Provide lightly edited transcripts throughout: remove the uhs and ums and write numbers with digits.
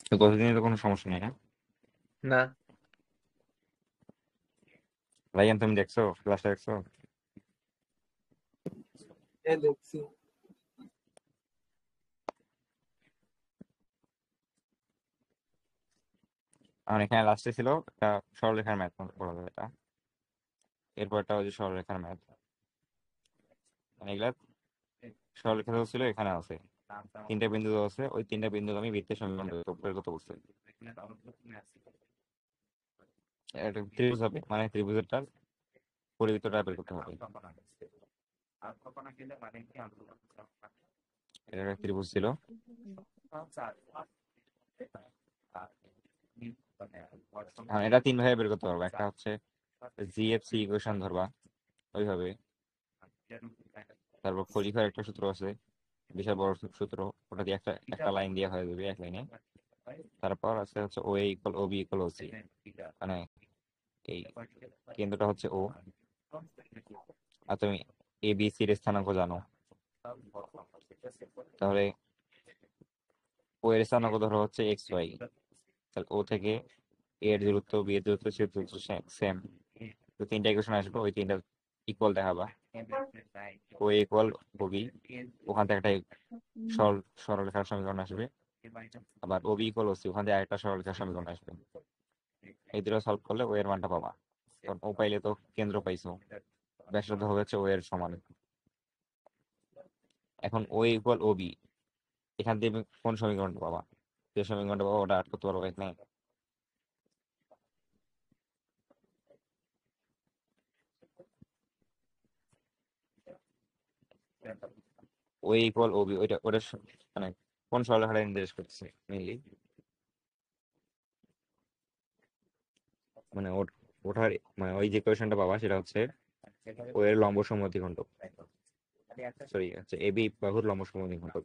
তো গতদিনে তো কোনো সমস্যা নেই না? না, ভাইয়ান তুমি দেখছো, ক্লাসটা দেখছো? দেখছি। আমার এখানে লাস্টে ছিল একটা সরলরেখার ম্যাথ পড়া যাবে এটা, এরপরটা হচ্ছে সরলরেখার ম্যাথ। মানে এগুলা সরলরেখা তো ছিল, এখানে আছে তিনটা বিন্দু দেওয়া আছে, ওই তিনটা বিন্দু আমি বৃত্তের সমীকরণ বের করতে বলছি। একটা ত্রিভুজ হবে, মানে ত্রিভুজেরটার পরিবৃত্তটা বের করতে হবে। এটা একটা ত্রিভুজ ছিল, এটা তিন ভাবে বের করতে পারবো। একটা হচ্ছে জিএফসি ইকুয়েশন ধরবা ওইভাবে, তারপর খলিফার একটা সূত্র আছে, বিশাল বড় সূত্র, ওটা দিয়ে একটা একটা লাইন দিয়ে হয়ে যাবে এক লাইনে। তারপর আছে হচ্ছে ও ইকুয়াল ও বি ইকুয়াল ও সি, মানে এই কেন্দ্রটা হচ্ছে ও, আর তুমি এ বি সি এর স্থানাঙ্ক জানো, তাহলে ও এর স্থানাঙ্ক ধরো হচ্ছে এক্স ওয়াই, তাহলে ও থেকে এ এর দূরত্ব, বি এর দূরত্ব, সি এর দূরত্ব সেম। তো তিনটা ইকুয়েশন আসবে, ওই তিনটা ইকুয়াল দেখাবা। ও ইকুয়াল ও বি, ওখান থেকে একটা সরলরেখার সমীকরণ আসবে। আবার ও বি ইকুয়াল ও সি, ওখান থেকে আরেকটা সরলরেখার সমীকরণ আসবে। এই দুটো সলভ করলে ও এর মানটা পাবা। কারণ ও পাইলে তো কেন্দ্র পাইছো, ব্যাসার্ধ হবে হচ্ছে ও এর সমান। এখন ও ইকুয়াল ও বি, এখান থেকে কোন সমীকরণটা পাবা? যে সমীকরণটা পাবা ওটা আট করতে পারবো এখানে। ও ইকুয়াল ও বি, ওইটা ওটা মানে কোন সরলরেখাটা নির্দেশ করতেছে মেইনলি, মানে ওঠার মানে ওই যে কোয়েশনটা পাবা সেটা হচ্ছে ও এর লম্ব সমদ্বিখণ্ডক, সরি হচ্ছে এ বি বাহুর লম্ব সমদ্বিখণ্ডক।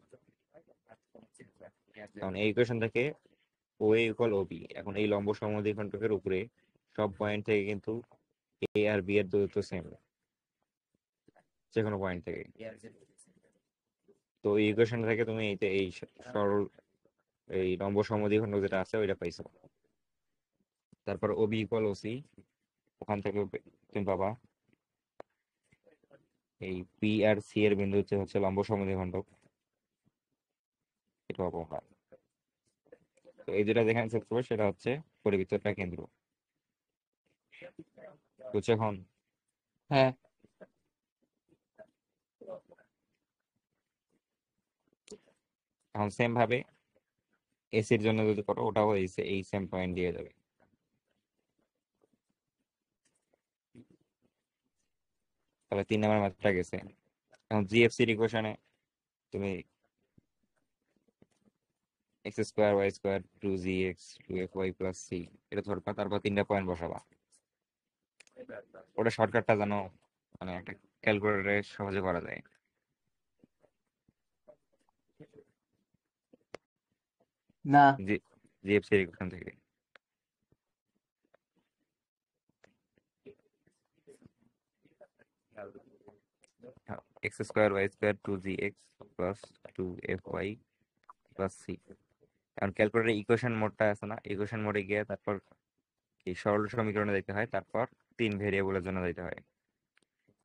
কারণ এই ইকুয়েশন থেকে ও ইকুয়াল ও বি, এখন এই লম্ব সমদ্বিখণ্ডকের উপরে সব পয়েন্ট থেকে কিন্তু এ আর বি এর দূরত্ব সেম, যে কোনো পয়েন্ট থেকে। তো এই ইকুয়েশন থেকে তুমি এই সরল এই লম্ব সমদ্বিখণ্ডক যেটা আছে ওইটা পাইছো। তারপর ও বি ইকুয়াল ও সি, ওখান থেকে তুমি পাবা এই পি আর সি এর বিন্দু হচ্ছে লম্ব সমদ্বিখণ্ডক, এটা পাবো আমরা। তো এই যেটা যেখানে সেট করবো সেটা হচ্ছে পরিবৃত্তটা কেন্দ্র, বুঝছো এখন? হ্যাঁ, এখন সেম ভাবে এসির জন্য যদি করো, ওটাও এই সেম পয়েন্ট দিয়ে যাবে। তাহলে 3 নম্বর ম্যাথটা গেছে। এখন জিএফসির ইকুয়েশনে তুমি x square y square two g x two f y plus c এটা ধরবা, তারপর তিনটা পয়েন্ট বসাবা। ওটা শর্টকাটটা জানো, মানে একটা ক্যালকুলেটরে সহজে করা যায়। না, জিএফসির ইকুয়েশন থেকে x square y square two g x plus two f y plus c. কারণ ক্যালকুলেটর ইকুয়েশন মোডটা আছে না, ইকুয়েশন মোডে গিয়ে তারপর এই সরল সমীকরণে দিতে হয়, তারপর 3 ভেরিয়েবলের জন্য দিতে হয়।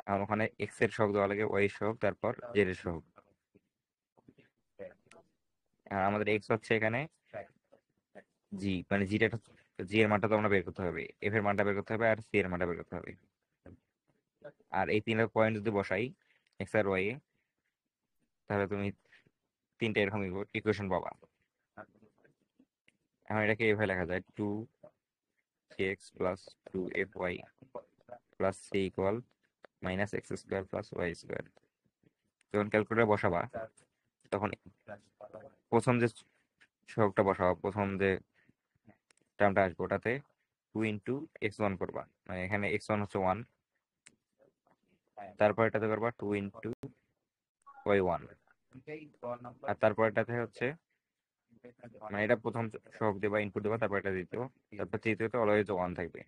আর ওখানে এক্স এর সহগ দেওয়া লাগে, ওয়াই সহগ, তারপর জেড এর সহগ। আর আমাদের এক্স হচ্ছে এখানে জি, মানে জি এর মানটা তো আমরা বের করতে হবে, এফ এর মানটা বের করতে হবে, আর সি এর মানটা বের করতে হবে। আর এই তিনটা পয়েন্ট যদি বসাই এক্স আর ওয়াই এ, তাহলে তুমি তিনটা এরকম ইকুয়েশন পাবা। এখন এটাকে এভাবে লেখা যায়, two x plus two f y plus c equal minus x square plus y square. যখন ক্যালকুলেটর বসাবা তখন প্রথম যে সহগটা বসাবা, প্রথম যে টার্মটা আসবে ওটাতে 2 × x1 করবা, মানে এখানে x1 হচ্ছে 1, তারপর এটাতে করবা 2 × y1, আর তারপর এটাতে হচ্ছে মানে এটা প্রথম সহগ দেবা, ইনপুট দেবা, তারপর এটা দ্বিতীয়, তারপর তৃতীয়তে অলওয়েজ 1 থাকবে।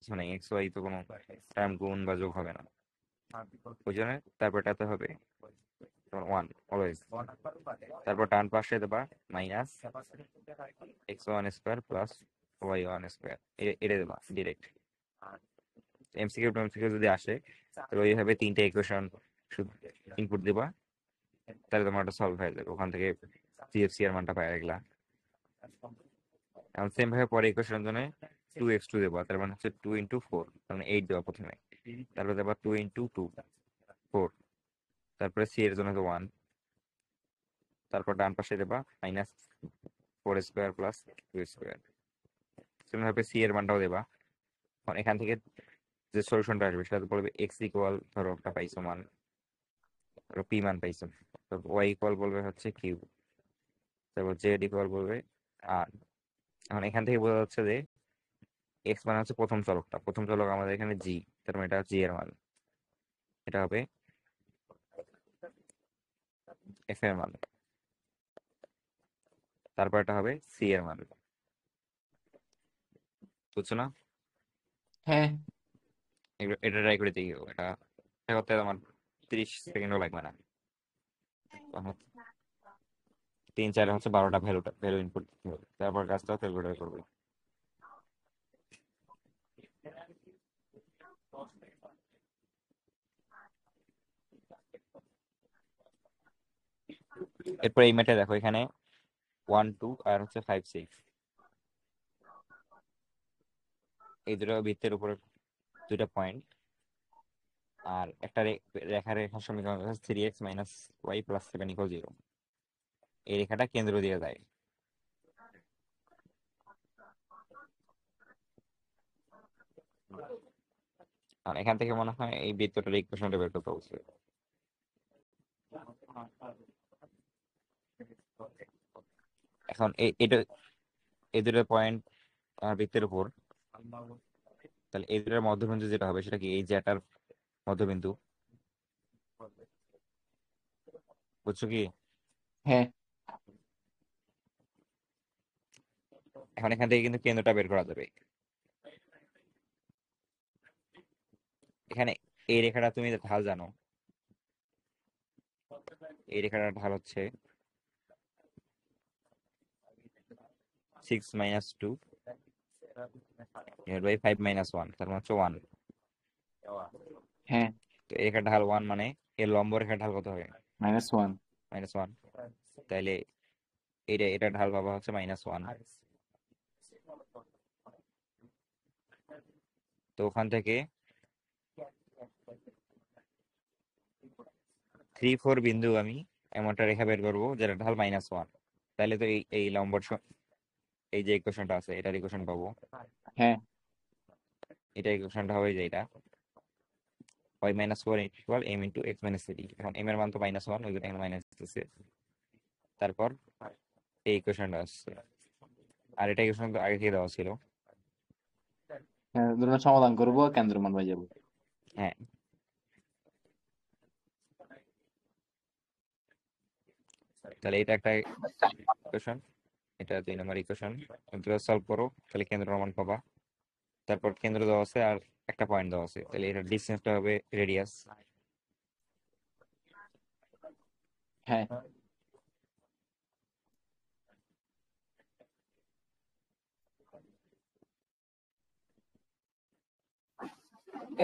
কিছু নেই, এক্স ওয়াই তো কোনো টার্ম গুণ বা যোগ হবে না, ওই জন্য তারপরটাতে হবে ওয়ান অলওয়েজ। তারপর ডান পাশে দেবা minus x one square plus y one square, এটা দেবা ডিরেক্ট। এমসিকিউ টেমসিকিউ যদি আসে তাহলে ওইভাবে তিনটে ইকুয়েশন শুধু ইনপুট দিবা, তাহলে তোমার ওটা সলভ হয়ে যাবে, ওখান থেকে সিএফসি এর মানটা পাই গেলা। এখন সেম ভাবে পরে ইকুয়েশনের জন্য 2x2 দেবা, তার মানে হচ্ছে 2 × 4, মানে 8 দেবা প্রথমে, তারপর দেবা 2 × 2 4, তারপরে সি এর জন্য 1, তারপর ডান পাশে দেবা -4² + 2²। সেম ভাবে সি এর মানটাও দেবা। এখন এখান থেকে যে সলিউশনটা আসবে সেটা বলবে এক্স ইকুয়াল, ধরো একটা পাইছো মান, ধরো পি মান পাইছো, তারপর ওয়াই ইকুয়াল বলবে হচ্ছে কিউ, তারপর জেড ইকুয়াল বলবে আর। এখন এখান থেকে বোঝা যাচ্ছে যে এক্স মানে হচ্ছে প্রথম চলকটা, প্রথম চলক আমাদের এখানে জি, তার মানে এটা জি এর মান, এটা হবে এফ এর মান, তারপর এটা হবে সি এর মান। বুঝছো না? হ্যাঁ। এটা ট্রাই করে দেখি, এটা এটা করতে আমার 30 সেকেন্ডও লাগবে না। তখন 3 4 হচ্ছে 12টা ভ্যালু ইনপুট দিতে হবে, তারপর কাজটা ক্যালকুলেট করবে। এরপর এই ম্যাটে দেখো এখানে 1 2 আর হচ্ছে 5 6, এই দুটো বৃত্তের উপরে দুইটা পয়েন্ট, আর একটা রেখার সমীকরণ হচ্ছে 3x - y + 7 = 0। এই রেখাটা কেন্দ্র দিয়ে যায়। আর এখান থেকে মনে হয় এই বৃত্তটার ইকুয়েশনটা বের করতে বলছে। এখন এটা এই দুটো পয়েন্ট বৃত্তের উপর, তাহলে এই দুটোর মধ্যবিন্দু যেটা হবে সেটা কি এই জ্যাটার মধ্যবিন্দু, বুঝছো কি? হ্যাঁ। এখন এখান থেকে কিন্তু কেন্দ্রটা বের করা যাবে। এখানে এই রেখাটা তুমি ঢাল জানো, এই রেখাটার ঢাল হচ্ছে 6 - 2 / 5 - 1, তার মানে হচ্ছে 1। হ্যাঁ। তো এই রেখার ঢাল 1, মানে এর লম্ব রেখার ঢাল কত হবে? -1। -1। তাইলে এটা ঢাল পাবা হচ্ছে -1। তো ওখান থেকে 3 4 বিন্দু আমি এমন একটা রেখা বের করবো যেটা ঢাল -1, তাহলে তো এই লম্বর এই যে ইকুয়েশনটা আছে এটার ইকুয়েশন পাবো। হ্যাঁ। এটা ইকুয়েশনটা হবে যে এটা y - 4 = m × x - 3। এখন m এর মান তো -1, ওই জন্য এখানে মাইনাস দিতেছে, তারপর এই ইকুয়েশনটা আসছে, আর এটা ইকুয়েশন তো আগে থেকে দেওয়া ছিল। হ্যাঁ, ধরুন সমাধান করবো, কেন্দ্র মান পাই যাবো। হ্যাঁ, তাহলে এটা একটা ইকুয়েশন, এটা 2 নম্বর ইকুয়েশন। দুটো সলভ করো, তাহলে কেন্দ্র মান পাবা। তারপর কেন্দ্র দেওয়া আছে আর একটা পয়েন্ট দেওয়া আছে, তাহলে এটা ডিসটেন্সটা হবে রেডিয়াস। হ্যাঁ।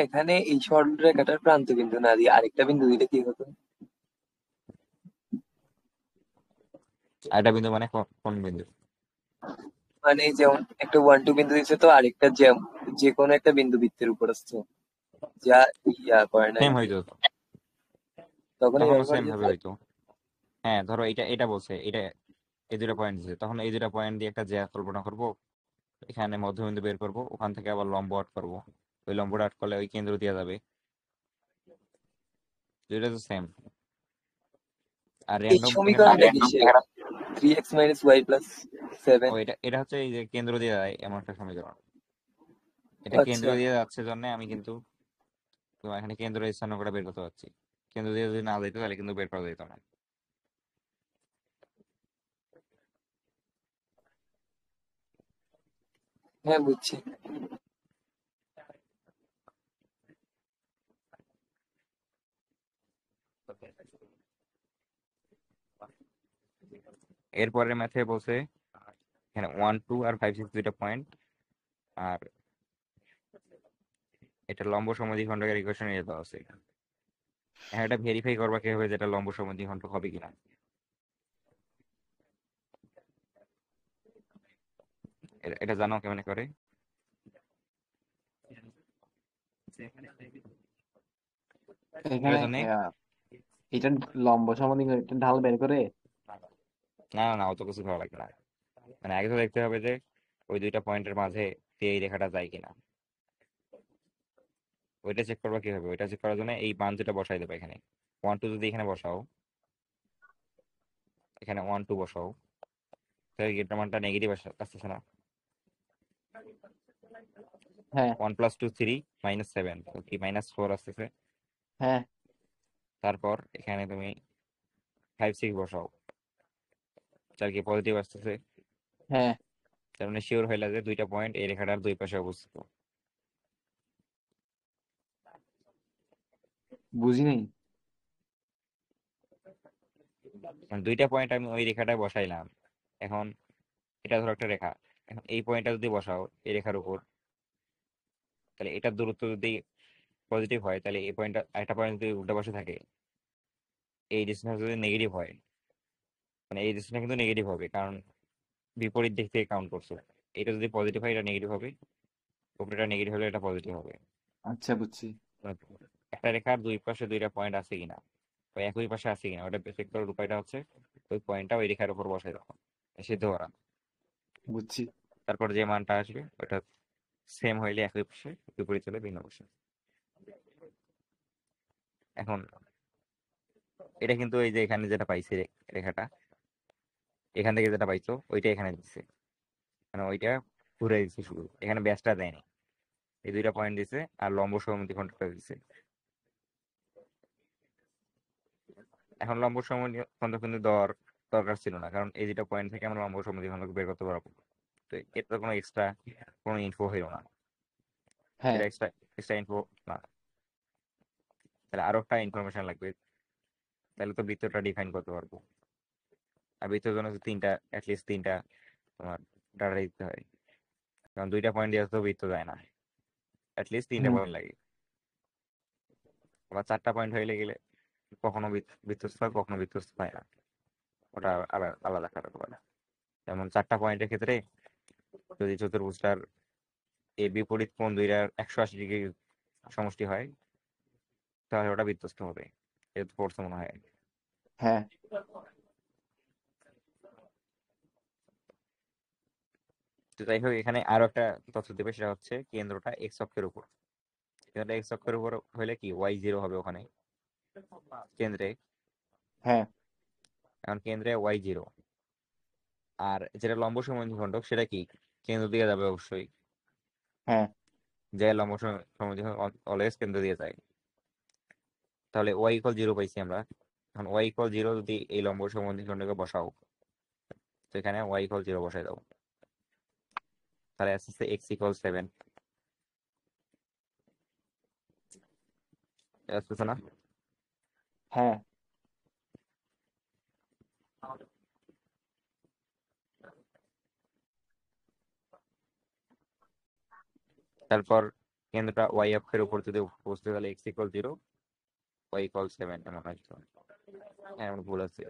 এখানে এই সরলরেখাটার প্রান্ত বিন্দু না দিয়ে আরেকটা বিন্দু দিলে কি হতো? আর এটা বিন্দু মানে কোন বিন্দু? মানে যেমন একটা 1 2 বিন্দু দিচ্ছে, তো আরেকটা যে কোনো একটা বিন্দু বৃত্তের উপর আসছে, যা করে না সেম আর কি, হইতো, তখন তখনও এভাবে সেম করা যেত। ভাবে হইতো। হ্যাঁ, ধরো এটা বলছে, এটা এই দুটো পয়েন্ট দিচ্ছে, তখন এই দুটো পয়েন্ট দিয়ে একটা জ্যা কল্পনা করবো, এখানে মধ্যবিন্দু বের করব, ওখান থেকে আবার লম্ব আট করব, ওই লম্বটা আট করলে ওই কেন্দ্র দেওয়া যাবে। দুইটা তো সেম। আর এই র্যান্ডম এখানে সমীকরণটা কিসের? 3x - y + 7। এটা হচ্ছে এই যে কেন্দ্র দিয়ে যায় এমন একটা সমীকরণ, এটা কেন্দ্র আচ্ছা। দিয়ে যাচ্ছে জন্য আমি কিন্তু তোমার এখানে কেন্দ্র স্থানাঙ্ক করে বের করতে পারছি। কেন্দ্র দিয়ে যদি না যেত তাহলে কিন্তু বের করা যেত না। হ্যাঁ, বুঝছি। এরপরের ম্যাথে বলছে এখানে 1 2 আর 5 6 দুইটা পয়েন্ট, আর এটা লম্ব সমদ্বিখণ্ডকের ইকুয়েশন এ দেওয়া আছে। এখন এটা ভেরিফাই করবা কিভাবে যেটা লম্ব সমদ্বিখণ্ডক হবে কিনা। এটা জানো কেমনে করে? এখানে জন্য এটা লম্ব সমদ্বিখণ্ড এটা ঢাল বের করে। না না না, অত কিছু ভালো লাগবে না। মানে আগে তো দেখতে হবে যে ওই দুইটা পয়েন্টের মাঝে দিয়ে এই রেখাটা যায় কিনা। ওইটা চেক করবা কিভাবে? ওইটা চেক করার জন্য এই মান দুটা বসাই দেবে এখানে। 1 2 যদি এখানে বসাও, এখানে 1 2 বসাও, তাহলে এটার মানটা নেগেটিভ আসতেছে না? হ্যাঁ 1 + 2 3 -7, তো কি -4 আসতেছে। হ্যাঁ তারপর এখানে তুমি 5 6 বসাও, তাহলে কি পজিটিভ আসতেছে। হ্যাঁ তার মানে শিওর হইলা যে দুইটা পয়েন্ট এই রেখাটার দুই পাশে অবস্থিত। বুঝি নাই। মানে দুইটা পয়েন্ট আমি ওই রেখাটায় বসাইলাম। এখন এটা ধরো একটা রেখা, এখন এই পয়েন্টটা যদি বসাও এই রেখার উপর, তাহলে এটার দূরত্ব যদি পজিটিভ হয়, তাহলে এই পয়েন্টটা একটা পয়েন্ট যদি উল্টা পাশে থাকে, এই ডিস্টেন্স যদি নেগেটিভ হয়, মানে এই ডিস্টেন্স কিন্তু নেগেটিভ হবে, কারণ বিপরীত দিক থেকে কাউন্ট করছো। এটা যদি পজিটিভ হয় এটা নেগেটিভ হবে, উপরেটা নেগেটিভ হলে এটা পজিটিভ হবে। আচ্ছা বুঝছি। মানে একটা রেখার দুই পাশে দুইটা পয়েন্ট আছে কিনা, ওই একই পাশে আছে কিনা, ওটা চেক করার উপায়টা হচ্ছে ওই পয়েন্টটা ওই রেখার উপর বসাই দাও, সিদ্ধ করা। বুঝছি। তারপর যে মানটা আসবে ওটা সেম হইলে একই পাশে, বিপরীত হলে ভিন্ন পাশে। এখন এটা কিন্তু এই যে এখানে যেটা পাইছে রেখাটা, এখান থেকে যেটা পাইছো ওইটা এখানে দিচ্ছে, মানে ওইটা ঘুরে দিচ্ছে, শুধু এখানে ব্যাসটা দেয়নি। এই দুইটা পয়েন্ট দিছে আর লম্ব সমদ্বিখণ্ডকটা দিছে। এখন লম্ব সমদ্বিখণ্ডক কিন্তু দেওয়ার দরকার ছিল না, কারণ এই দুটা পয়েন্ট থেকে আমরা লম্ব সমদ্বিখণ্ডক বের করতে পারবো। তো এটা কোনো এক্সট্রা কোনো ইনফো হইল না, হ্যাঁ এটা এক্সট্রা এক্সট্রা ইনফো না। তাহলে আরো একটা ইনফরমেশন লাগবে, তাহলে তো বৃত্তটা ডিফাইন করতে পারবো। আর বৃত্তের জন্য তো তিনটা, অ্যাটলিস্ট তিনটা তোমার ডাটা দিতে হয়, কারণ দুইটা পয়েন্ট দিয়ে তো বৃত্ত যায় না, অ্যাটলিস্ট তিনটা হুম, পয়েন্ট লাগে। আবার চারটা পয়েন্ট হয়ে গেলে কখনো বৃত্তস্থ হয়, কখনো বৃত্তস্থ হয় না, ওটা আলাদা আলাদা ব্যাপার। যেমন চারটা পয়েন্টের ক্ষেত্রে যদি চতুর্ভুজটার এই বিপরীত কোণ দুইটার 180 ডিগ্রি সমষ্টি হয়, তাহলে ওটা বৃত্তস্থ হবে। এটা তো পড়ছো মনে হয়। হ্যাঁ তো যাই হোক, এখানে আরো একটা তথ্য দেবে, সেটা হচ্ছে কেন্দ্রটা এক্স অক্ষের উপর। কেন্দ্রটা এক্স অক্ষের উপর হলে কি y0 হবে ওখানে কেন্দ্রে। হ্যাঁ এখন কেন্দ্রে y0, আর যেটা লম্ব সমদ্বিখণ্ডক সেটা কি কেন্দ্র দিয়ে যাবে অবশ্যই, হ্যাঁ যে লম্ব সমদ্বিখণ্ডক অলওয়েজ কেন্দ্র দিয়ে যায়। তাহলে y = 0 পাইছি আমরা। এখন y = 0 যদি এই লম্ব সমদ্বিখণ্ডকে বসাও, তো এখানে y = 0 বসাই দাও, তাহলে আসছে x = 7 আসতেছে না? হ্যাঁ তারপর কেন্দ্রটা y অক্ষের উপর যদি বসতে, তাহলে x = 0, y = 7 এমন আসতো। হ্যাঁ আমার ভুল আছে।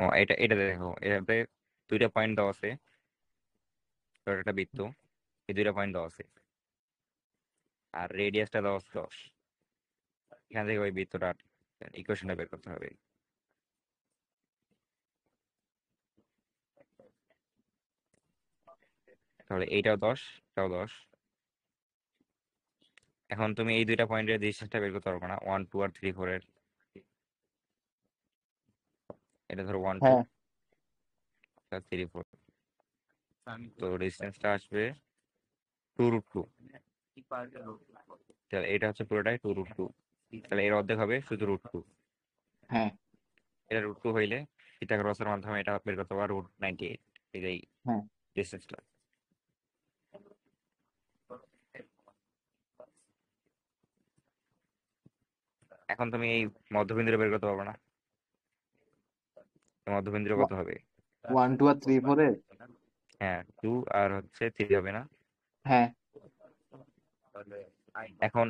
ও, এটা এটা দেখো, এটাতে দুইটা পয়েন্ট দেওয়া আছে, তো একটা বৃত্ত, এই দুইটা পয়েন্ট দেওয়া আছে, আর রেডিয়াসটা দেওয়া আছে 10। এখান থেকে ওই বৃত্তটার ইকুয়েশনটা বের করতে হবে। তাহলে এইটাও 10, এটাও 10। এখন তুমি এই দুইটা পয়েন্টের ডিস্টেন্সটা বের করতে পারবে না, 1 2 আর 3 4 এর। এটা ধরো 1 2 হ্যাঁ 3 4, তো ডিস্টেন্সটা আসবে 2√2। তাহলে এটা হচ্ছে পুরোটাই 2√2, তাহলে এর অর্ধেক হবে শুধু √2। হ্যাঁ এটা √2 হইলে পিথাগোরাসের মাধ্যমে এটা বের করতে পারবো √98, এই হ্যাঁ ডিস্টেন্সটা। এখন তুমি এই মধ্যবিন্দুটা বের করতে পারবে না, এই মধ্যবিন্দুটা কত হবে? 1 2 আর 3 4 এর। হ্যাঁ 2 আর হচ্ছে 3 হবে না? হ্যাঁ এখন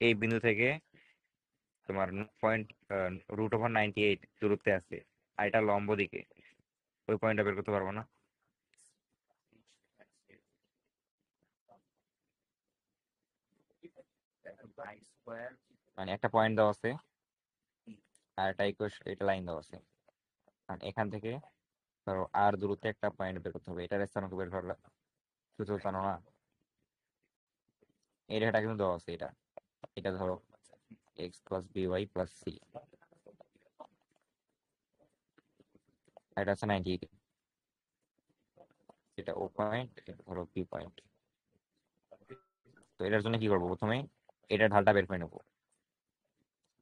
এই বিন্দু থেকে তোমার পয়েন্ট √98 দূরত্বে আছে, আর এটা লম্ব দিকে, ওই পয়েন্টটা বের করতে পারবো না? মানে একটা পয়েন্ট দেওয়া আছে আর একটা এটা লাইন দেওয়া আছে, আর এখান থেকে ধরো আর দূরত্বে একটা পয়েন্ট বের করতে হবে, এটার স্থানাঙ্ক বের করার সূত্র জানো না? এই রেখাটা কিন্তু দেওয়া আছে, এটা এটা ধরো x plus by plus c, এটা আছে 98, এটা ও পয়েন্ট, এটা ধরো বি পয়েন্ট। তো এটার জন্য কি করবো, প্রথমে এটার ঢালটা বের করে নেবো।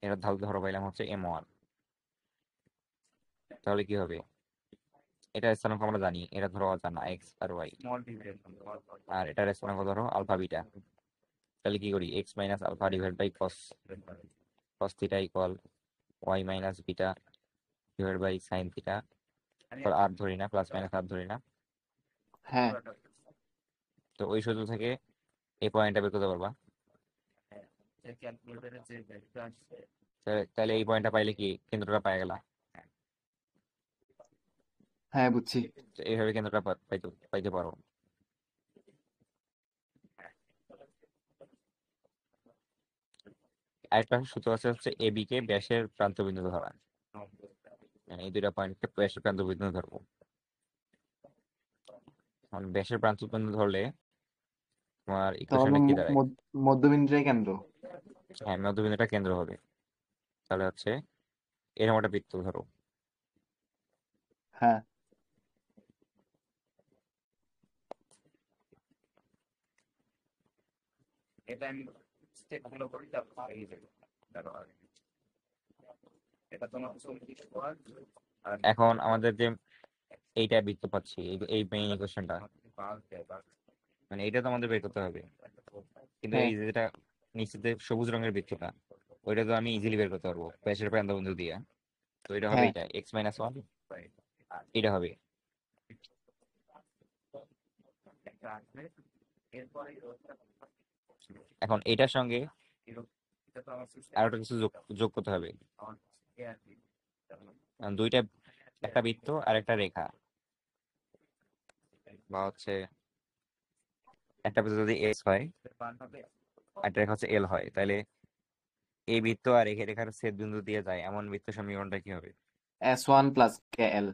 এটার ঢাল ধরো পাইলাম হচ্ছে m1, তাহলে কি হবে, এটার স্থানাঙ্ক আমরা জানি, এটা ধরো অজানা x আর y, আর এটার স্থানাঙ্ক ধরো আলফা বিটা। তাহলে কি করি, x minus alpha divide by cos cos theta equal y minus beta divide by sine theta, আর ধরি না, প্লাস মাইনাস আর ধরি না। হ্যাঁ তো ওই সূত্র থেকে এই পয়েন্টটা বের করতে পারবা। তাহলে এই পয়েন্টটা পাইলে কি কেন্দ্রটা পাই গেলা। হ্যাঁ বুঝছি। তো এইভাবে কেন্দ্রটা পাইতে পাইতে পারো। আরেকটা সূত্র আছে হচ্ছে এবি কে ব্যাসের প্রান্তবিন্দু ধরা, মানে এই দুইটা পয়েন্টকে ব্যাসের প্রান্তবিন্দু ধরবো। ব্যাসের প্রান্তবিন্দু ধরলে তোমার তাহলে ইকুয়েশনটা কি দাঁড়ায়? মধ্যবিন্দুটাই কেন্দ্র। হ্যাঁ মধ্যবিন্দুটা কেন্দ্র হবে। তাহলে হচ্ছে এরকম একটা বৃত্ত ধরো, হ্যাঁ এখন আমাদের যে এইটা বৃত্ত পাচ্ছি, এই মেইন ইকুয়েশনটা, মানে এইটা তো আমাদের বের করতে হবে, কিন্তু হ্যাঁ এই যেটা নিচেতে সবুজ রঙের বৃত্তটা, ওইটা তো আমি ইজিলি বের করতে পারবো ব্যাসের প্রান্তবিন্দু দিয়ে। তো এটা হবে, হ্যাঁ এটা x-1, এটা হবে। এখন এটার সঙ্গে আরো একটা কিছু যোগ যোগ করতে হবে, দুইটা, একটা বৃত্ত আর একটা রেখা, বা হচ্ছে একটা বৃত্ত যদি এস হয় একটা রেখা হচ্ছে এল হয়, তাহলে এই বৃত্ত আর এই রেখার ছেদ বিন্দু দিয়ে যায় এমন বৃত্ত সমীকরণটা কি হবে? S1 plus KL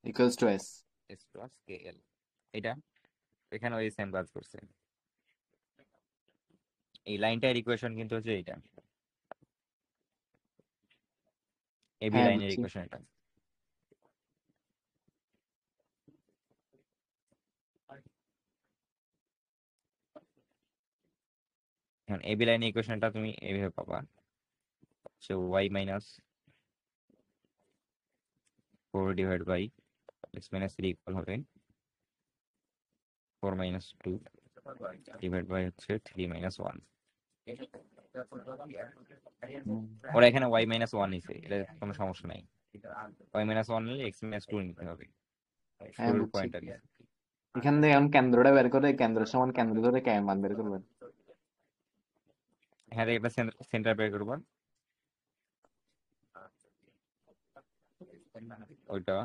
equals to S। S plus K L. এটা এখানে ওই সেম কাজ করছে, এই লাইনটার ইকুয়েশন কিন্তু হচ্ছে এইটা, এবি হ্যাঁ লাইনের বুঝছি। ইকুয়েশন এটা। এখন এবি লাইনের ইকুয়েশনটা তুমি এইভাবে পাবা, সে y minus 4 divide by x minus 3 equal হবে 4 মাইনাস 2 ডিভাইড বাই হচ্ছে 3 মাইনাস 1। ওরা এখানে ওয়াই মাইনাস 1 নিছে, এটা কোনো সমস্যা নাই, ওয়াই মাইনাস 1 নিলে এক্স মাইনাস 2 নিতে হবে, হ্যাঁ শুরুর বুঝছি। পয়েন্টটা নিয়ে। এখান থেকে এখন কেন্দ্রটা বের করে কেন্দ্র সমান কেন্দ্র ধরে কে মান বের করবেন। হ্যাঁ এটা সেন্টার বের করবো, ওইটা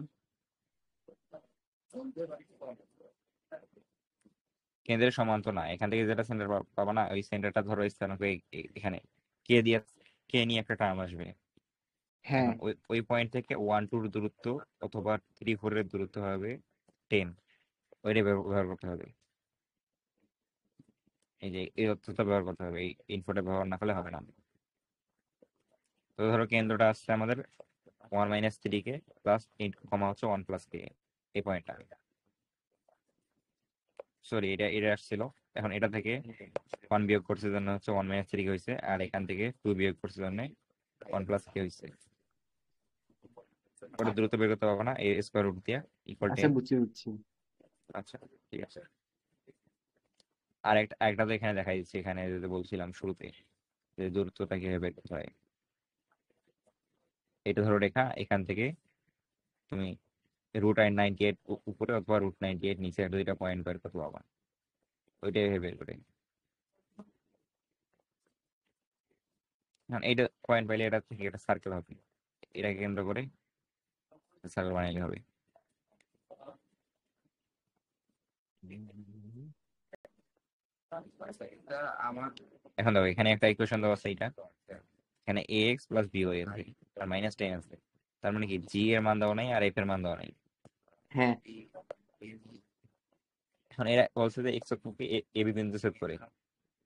কেন্দ্রের সমান্তর না, এখান থেকে যেটা সেন্টার পাবা না, ওই সেন্টারটা ধরো স্থানাঙ্ক এখানে কে দিয়ে, কে নিয়ে একটা টার্ম আসবে। হ্যাঁ এখন ওই ওই পয়েন্ট থেকে 1 2 দূরত্ব অথবা 3 4 এর দূরত্ব হবে 10, ওইটা ব্যবহার করতে হবে। এই যে এই তথ্যটা ব্যবহার করতে হবে, এই ইনফোটা ব্যবহার না করলে হবে না। তো ধরো কেন্দ্রটা আসছে আমাদের one minus three k plus কমা হচ্ছে ওয়ান প্লাস কে, এই পয়েন্টটা। সরি, এটা এটা আসছিল, এখন এটা থেকে ওয়ান বিয়োগ করছে জন্য হচ্ছে ওয়ান মাইনাস থ্রি কে হয়েছে, আর এখান থেকে টু বিয়োগ করছে জন্য ওয়ান প্লাস কে হয়েছে। ওটা দ্রুত বের করতে পারবো না, এ স্কোয়ার রুট দিয়া ইকুয়াল আচ্ছা, 10। বুঝছি বুঝছি। আচ্ছা, ঠিক আছে। আর একটা তো এখানে দেখাই দিচ্ছি, এখানে যেটা বলছিলাম শুরুতে যে দূরত্বটা কিভাবে বের করতে হয়। এটা ধরো রেখা, এখান থেকে তুমি √98 উপরে অথবা √98 নিচে একটা দুইটা পয়েন্ট বের করতে পারবা, ওইটাই ভেবে বের করে। এখন এইটা পয়েন্ট পাইলে এটা থেকে একটা সার্কেল হবে, এটাকে কেন্দ্র করে সার্কেল বানাইলে হবে। এখন দেখো এখানে একটা ইকুয়েশন দেওয়া আছে, এইটা এখানে ax প্লাস by আছে আর মাইনাস 10 আছে, তার মানে কি g এর মান দেওয়া নাই আর f এর মান দেওয়া নাই। হ্যাঁ, এখন এরা বলছে যে x অক্ষকে ab বিন্দু ছেদ করে,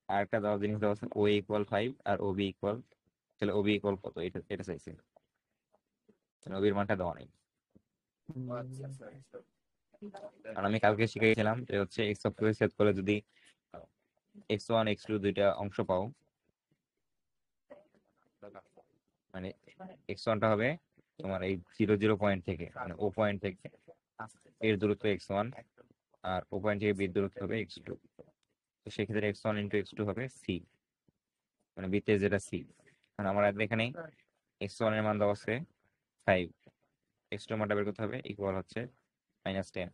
আর একটা দেওয়া জিনিস দেওয়া আছে OA ইকুয়াল 5 আর OB ইকুয়াল, তাহলে OB ইকুয়াল কত, এটা এটা চাইছে, OB এর মানটা দেওয়া নাই। আর আমি কালকে শিখেছিলাম যে হচ্ছে x অক্ষকে ছেদ করে যদি x1 x2 দুইটা অংশ পাও, মানে x1 টা হবে তোমার এই 0 0 পয়েন্ট থেকে, মানে ও পয়েন্ট থেকে এর দূরত্ব x1, আর ও পয়েন্ট থেকে বির দূরত্ব হবে x2। তো সেক্ষেত্রে x1 ইন্টু x2 হবে c, মানে বৃত্তে যেটা c। কারণ আমার এখানে x1 এর মান দেওয়া আছে 5, x2 এর মানটা বের করতে হবে, ইকুয়াল হচ্ছে -10।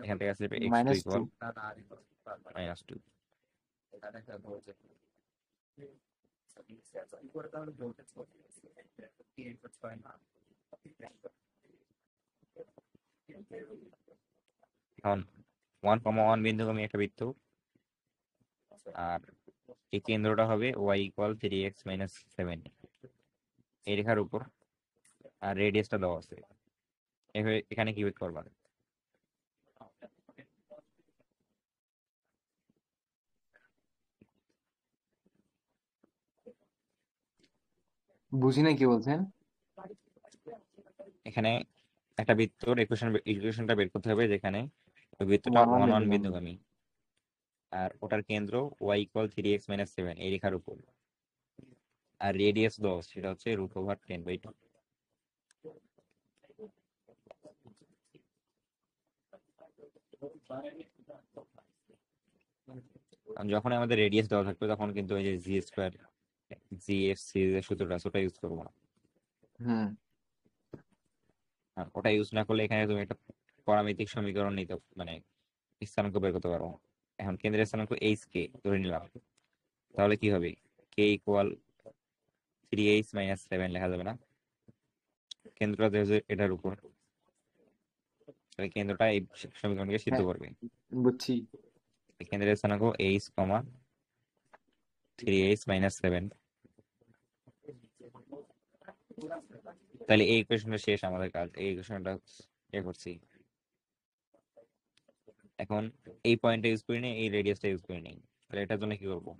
এখান থেকে আসবে x2 -2। ইকুয়াল -2। এখন 1,1 বিন্দুগামী একটা বৃত্ত, আর এই কেন্দ্রটা হবে y ইকুয়াল 3x - 7 এই রেখার উপর, আর রেডিয়াসটা দেওয়া আছে। এখানে কি বের করবা? বুঝি না কি বলছেন। এখানে একটা বৃত্তর ইকুয়েশনটা বের করতে হবে, যেখানে ওই বৃত্তটা 1 1 1 1 বিন্দুগামী। বিন্দুগামী, আর ওটার কেন্দ্র y ইকুয়াল 3x - 7 এই রেখার উপর, আর রেডিয়াস দেওয়া আছে, সেটা হচ্ছে √10/2। যখন আমাদের রেডিয়াস দেওয়া থাকবে তখন কিন্তু ওই যে জি স্কোয়ার জিএফ সিরিজের সূত্রটা আছে, ওটা ইউজ করবো না। হুম। আর ওটা ইউজ না করলে এখানে তুমি একটা পরামিতিক সমীকরণ নিতে, মানে স্থানাঙ্ক বের করতে পারো। এখন কেন্দ্রের স্থানাঙ্ক এইচ কে ধরে নিলাম, তাহলে কি হবে? কে ইকুয়াল 3h - 7 লেখা যাবে না? কেন্দ্রটা যেহেতু এটার উপর, তাহলে কেন্দ্রটা এই সমীকরণকে সিদ্ধ হ্যাঁ, করবে। বুঝছি। কেন্দ্রের স্থানাঙ্ক h, 3h - 7। তাহলে এই ইকুয়েশনটা শেষ, আমাদের কাজ এই ইকুয়েশনটা করছি। এখন এই পয়েন্টটা ইউজ করি নি, এই রেডিয়াসটা ইউজ করি নি, তাহলে এটার জন্য কি করবো?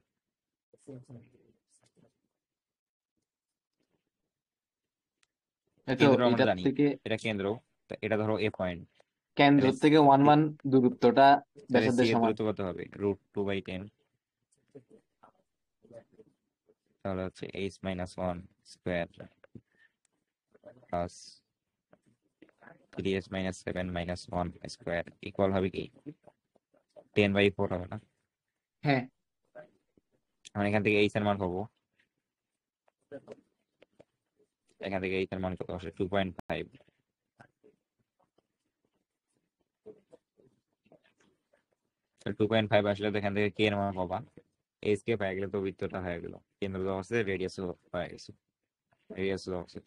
এই তো কেন্দ্র আমরা এটার জানি, থেকে, এটা কেন্দ্র, তা এটা ধরো এ পয়েন্ট, কেন্দ্র তাহলে থেকে 1 1 দূরত্বটা তাহলে সি ব্যাসার্ধের এর সমান। দূরত্ব কত হবে? √2/10, তাহলে হচ্ছে h - 1 square plus 3h - 7 - 1 square equal হবে কি 10/4 হবে না? হ্যাঁ, আমরা এখান থেকে h এর মান পাবো, এখান থেকে h এর মান কত আসে? 2.5। 2.5 আসলে তো এখান থেকে k এর মান পাবা, h কে পেয়ে গেলে তো বৃত্তটা হয়ে গেল, কেন্দ্র দেওয়া আছে, রেডিয়াস হয়ে গেছে, রেডিয়াস দেওয়া আছে।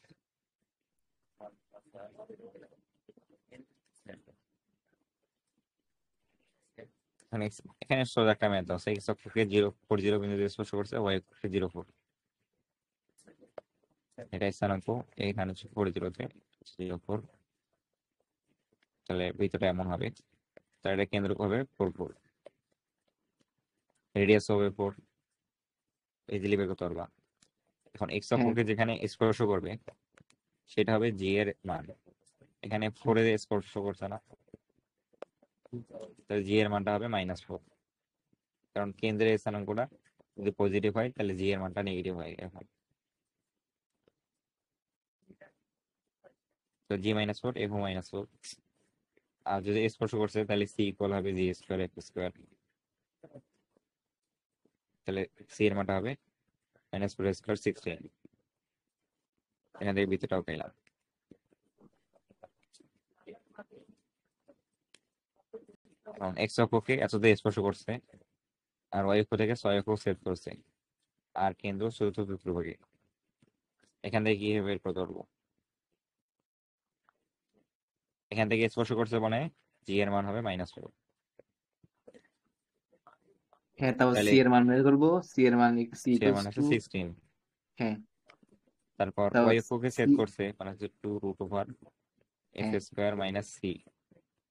এখানে এখানে সোজা একটা ম্যাথ আছে, x অক্ষকে 0 4 0 বিন্দু দিয়ে স্পর্শ করছে, y অক্ষকে 0 4, এটা স্থানাঙ্ক, এখানে হচ্ছে 4 0 তে 0 4, তাহলে বৃত্তটা এমন হবে, তাহলে এটা কেন্দ্র হবে 4 4, রেডিয়াস হবে 4, ইজিলি বের করতে পারবা। এখন x হ্যাঁ। অক্ষকে যেখানে স্পর্শ করবে সেটা হবে জি এর মান। এখানে 4 এর স্পর্শ করছে না, তাহলে জি এর মানটা হবে -4, কারণ কেন্দ্রের স্থানাঙ্কটা যদি পজিটিভ হয় তাহলে জি এর মানটা নেগেটিভ হয় এখন। তো জি -4 এফ -4, আর যদি স্পর্শ করছে তাহলে সি ইকুয়াল হবে জি স্কোয়ার এফ স্কোয়ার, তাহলে সি এর মানটা হবে -4 স্কোয়ার 16। এখান থেকে বৃত্তটাও পেলাম। এখন এক্স অক্ষকে এততে স্পর্শ করছে, আর ওয়াই অক্ষ থেকে 6 অক্ষ সেট করছে, আর কেন্দ্র চতুর্থ চতুর্ভুজে। এখান থেকে কিভাবে বের করতে পারবো? এখান থেকে স্পর্শ করছে মানে জি এর মান হবে -4, হ্যাঁ, তারপর তাহলে সি এর মান বের করবো। সি এর মান সি সি এর ইকুয়ালস মান হচ্ছে টু, 16। হ্যাঁ, তারপর তারপর ওয়াই অক্ষকে সেট সি, করছে মানে হচ্ছে 2√ওভার এফ হ্যাঁ স্কোয়ার মাইনাস সি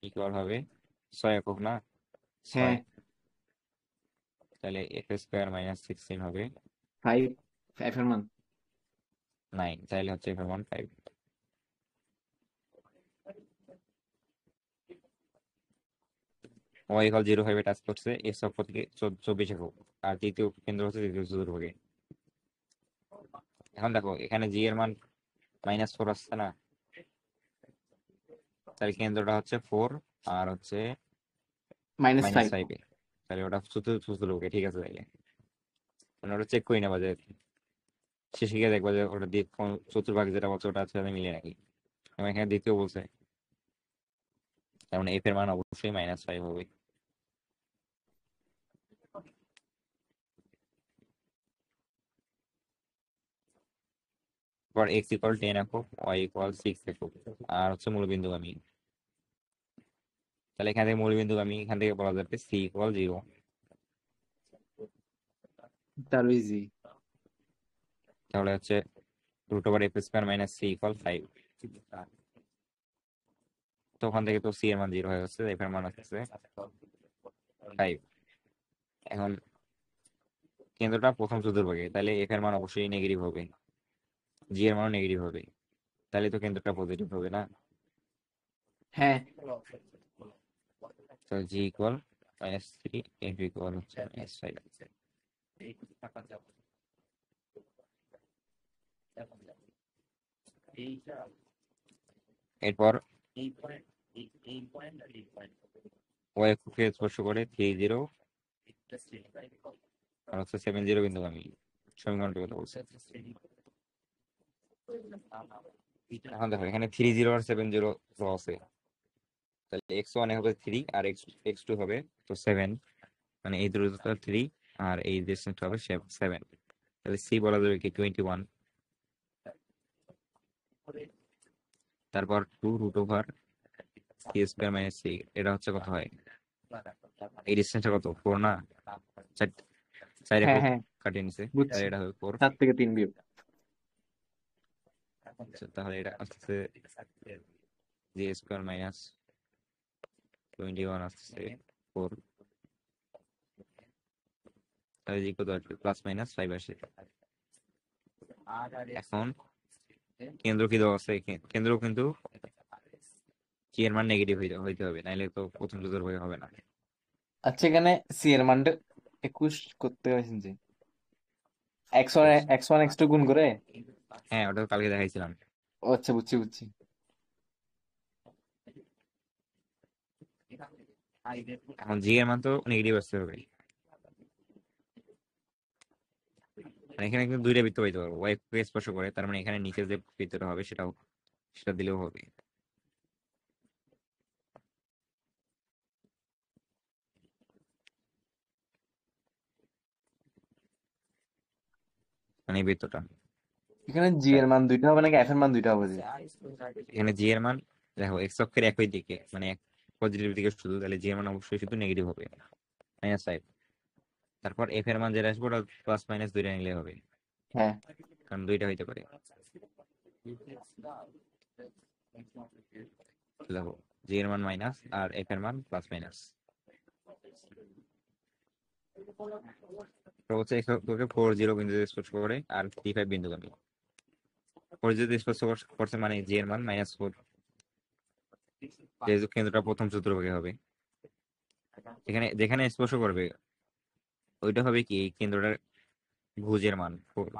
ইকুয়াল হবে 6 একক না, হ্যাঁ 6, তাহলে এফ স্কোয়ার -16 হবে 5, এর মান 9, তাহলে হচ্ছে এফ এর মান 5। ওয়াই ইকুয়াল 0 টাচ করছে এক্স অক্ষ থেকে 24 একক, আর তৃতীয় কেন্দ্র হচ্ছে তৃতীয় চতুর্ভুজে। এখন দেখো এখানে জি এর মান -4 আসছে না, তাহলে কেন্দ্রটা হচ্ছে 4 আর হচ্ছে -5। -5 এ, তাহলে ওটা চতুর্থ চতুর্ভুজে। ঠিক আছে, তাইলে মানে ওটা চেক করি না বাজে, শেষে গিয়ে দেখবো যে ওটা দিয়ে চতুর্ভাগ যেটা বলছে ওটা সাথে মিলে নাকি। এবং এখানে দ্বিতীয় বলছে, তার মানে এফ এর মান অবশ্যই -5 হবে। এবার এক্স ইকুয়াল 10 একক, ওয়াই ইকুয়াল 6 একক, আর হচ্ছে মূলবিন্দুগামী। তাহলে এখান থেকে মূলবিন্দুগামী, এখান থেকে বলা যাবে সি ইকুয়াল 0, তারও ইজি। তাহলে হচ্ছে √ওভার f square minus c equal 5। তো ওখান থেকে তো সি এর মান 0 হয়ে যাচ্ছে, এফ এর মান হচ্ছে 5। এখন কেন্দ্রটা প্রথম চতুর্ভাগে, তাহলে এফ এর মান অবশ্যই নেগেটিভ হবে, জি এর মানও নেগেটিভ হবে, তাহলে তো কেন্দ্রটা পজিটিভ হবে না। হ্যাঁ, তো জি ইকুয়াল -3, এফ ইকুয়াল হচ্ছে -5। এরপর ওয়াই অক্ষকে স্পর্শ করে 30 আর হচ্ছে 70 বিন্দুগামী সমীকরণটি কথা বলছে। এখন দেখো এখানে 30 আর 70 আছে, তাহলে x1 হবে 3 আর x2 হবে তো 7, মানে এই দূরত্বটা 3 আর এই ডিসটেন্সটা হবে 7, তাহলে সি বলা যাবে কি 21। তারপর 2√ওভার সি স্কোয়ার মাইনাস সি, এটা হচ্ছে কত হয়, এই ডিসটেন্সটা কত 4 না, 4 হ্যাঁ, একক হ্যাঁ, কাটিয়ে নিছে, তাহলে বুঝছি। এটা হবে 4। 7 থেকে 3 বিয়োগ। তাহলে এটা আসছে জি স্কোয়ার মাইনাস 21 আসছে 4, তাহলে জি কত আসবে +-5 আসে। এখন কেন্দ্র কি দেওয়া আছে, কেন্দ্র কিন্তু কি এর মান নেগেটিভ হইতে হবে, নাইলে তো প্রথম চতুর্ভাগে হবে না। আচ্ছা, এখানে সি এর মানটা 21 করতে পারছেন যে x1 x2 গুণ করে। হ্যাঁ, ওটা তো কালকে দেখাইছিলাম। ও আচ্ছা, বুঝছি বুঝছি। এখন জি এর মান তো নেগেটিভ আসতে হবে, মানে এখানে কিন্তু দুইটা বৃত্ত পাইতে পারবো, ওয়াই কে স্পর্শ করে, তার মানে এখানে নিচে যে বৃত্তটা হবে সেটা দিলেও হবে। মানে এই বৃত্তটা, এখানে জি এর মান দুইটা হবে নাকি এফ এর মান দুইটা হবে যে? এখানে জি এর মান দেখো এক্স অক্ষের একই দিকে, মানে পজিটিভ দিকে শুধু, তাহলে জি এর মান অবশ্যই শুধু নেগেটিভ হবে, -5। তারপর এফ এর মান যেটা আসবে ওটা +- দুইটা নিলে হবে, হ্যাঁ, কারণ দুইটা হইতে পারে। দেখো জি এর মান মাইনাস আর এফ এর মান +-। তো হচ্ছে এক্স অক্ষকে 40 বিন্দুতে স্পর্শ করে আর 35 বিন্দুগামী। পরিচিত স্পর্শ করছে মানে জি এর মান -4, যেহেতু কেন্দ্রটা প্রথম চতুর্ভাগে হবে। এখানে যেখানে স্পর্শ করবে ওইটা হবে কি এই কেন্দ্রটার ভুজের মান 4,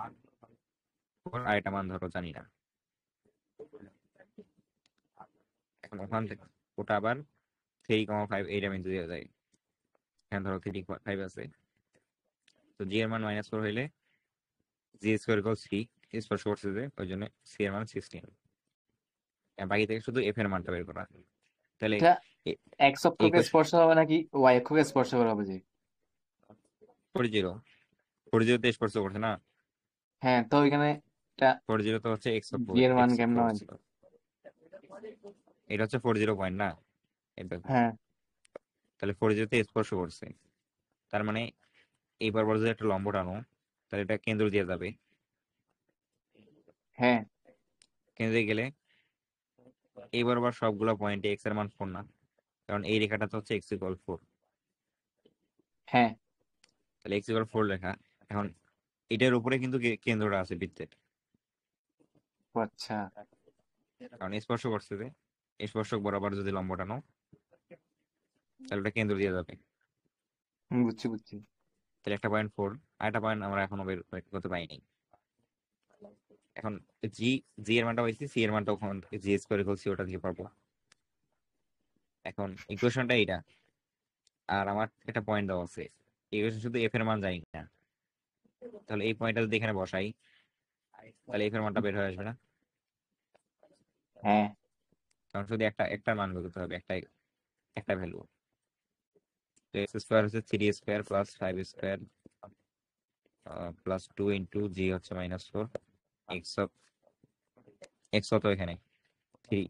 আর এটা মান ধরো জানি না। এখন ওখান থেকে ওটা আবার 3,5 এইটা বিন্দু দেওয়া যায়। এখানে ধরো 3,5 আছে, তো জি এর মান -4 হইলে জি স্কোয়ার ইকুয়াল 3, স্পর্শ করছে যে ওই জন্য সি এর মান 16। বাকি থেকে শুধু এফ এর মানটা বের করা। তাহলে এটা এ- এক্স এই অক্ষকে স্পর্শ হবে নাকি ওয়াই অক্ষকে স্পর্শ করা হবে যে? 4-0 স্পর্শ করছে না, হ্যাঁ, তো ওইখানে এটা 4-0 তো হচ্ছে এক্স জি এর মান এক্স অক্ষ কেমন হয়? ছিল। এটা হচ্ছে 4-0 পয়েন্ট না এটা, হ্যাঁ তাহলে 4-0 স্পর্শ করছে, তার মানে এই বরাবর যদি একটা লম্ব টানো তাহলে এটা কেন্দ্র দিয়ে যাবে। হ্যাঁ কেন্দ্রে গেলে এই বরাবর সবগুলো পয়েন্টে এক্স এর মান 4 না, কারণ এই রেখাটা তো হচ্ছে এক্স ইকুয়াল 4, হ্যাঁ। তাহলে এক্স ইকুয়াল 4 লেখা। এখন এটার উপরে কিন্তু কেন্দ্রটা আছে বৃত্তের, ও আচ্ছা। কারণ স্পর্শ করছে যে স্পর্শক বরাবর যদি লম্ব টানো তাহলে ওটা কেন্দ্র দিয়ে যাবে। বুঝছি বুঝছি। তাহলে একটা পয়েন্ট 4, আর একটা পয়েন্ট আমরা এখনো বের করতে পাইনি। এখন জি জি এর মানটা পাইছি, সি এর মানটা ওখান থেকে জি স্কোয়ার ইকুয়াল সি ওটা দিয়ে পারবো। এখন ইকুয়েশনটা এইটা, আর আমার একটা পয়েন্ট দেওয়া আছে, ইকুয়েশন শুধু এফ এর মান জানি না, তাহলে এই পয়েন্টটা যদি এখানে বসাই তাহলে এফ এর মানটা বের হয়ে আসবে না, হ্যাঁ কারণ শুধু একটা মান বের করতে হবে, একটা ভ্যালু। তো এক্স স্কোয়ার হচ্ছে 3 square plus 5 square plus 2 into g হচ্ছে -4, এক্স এক্স তো এখানে 3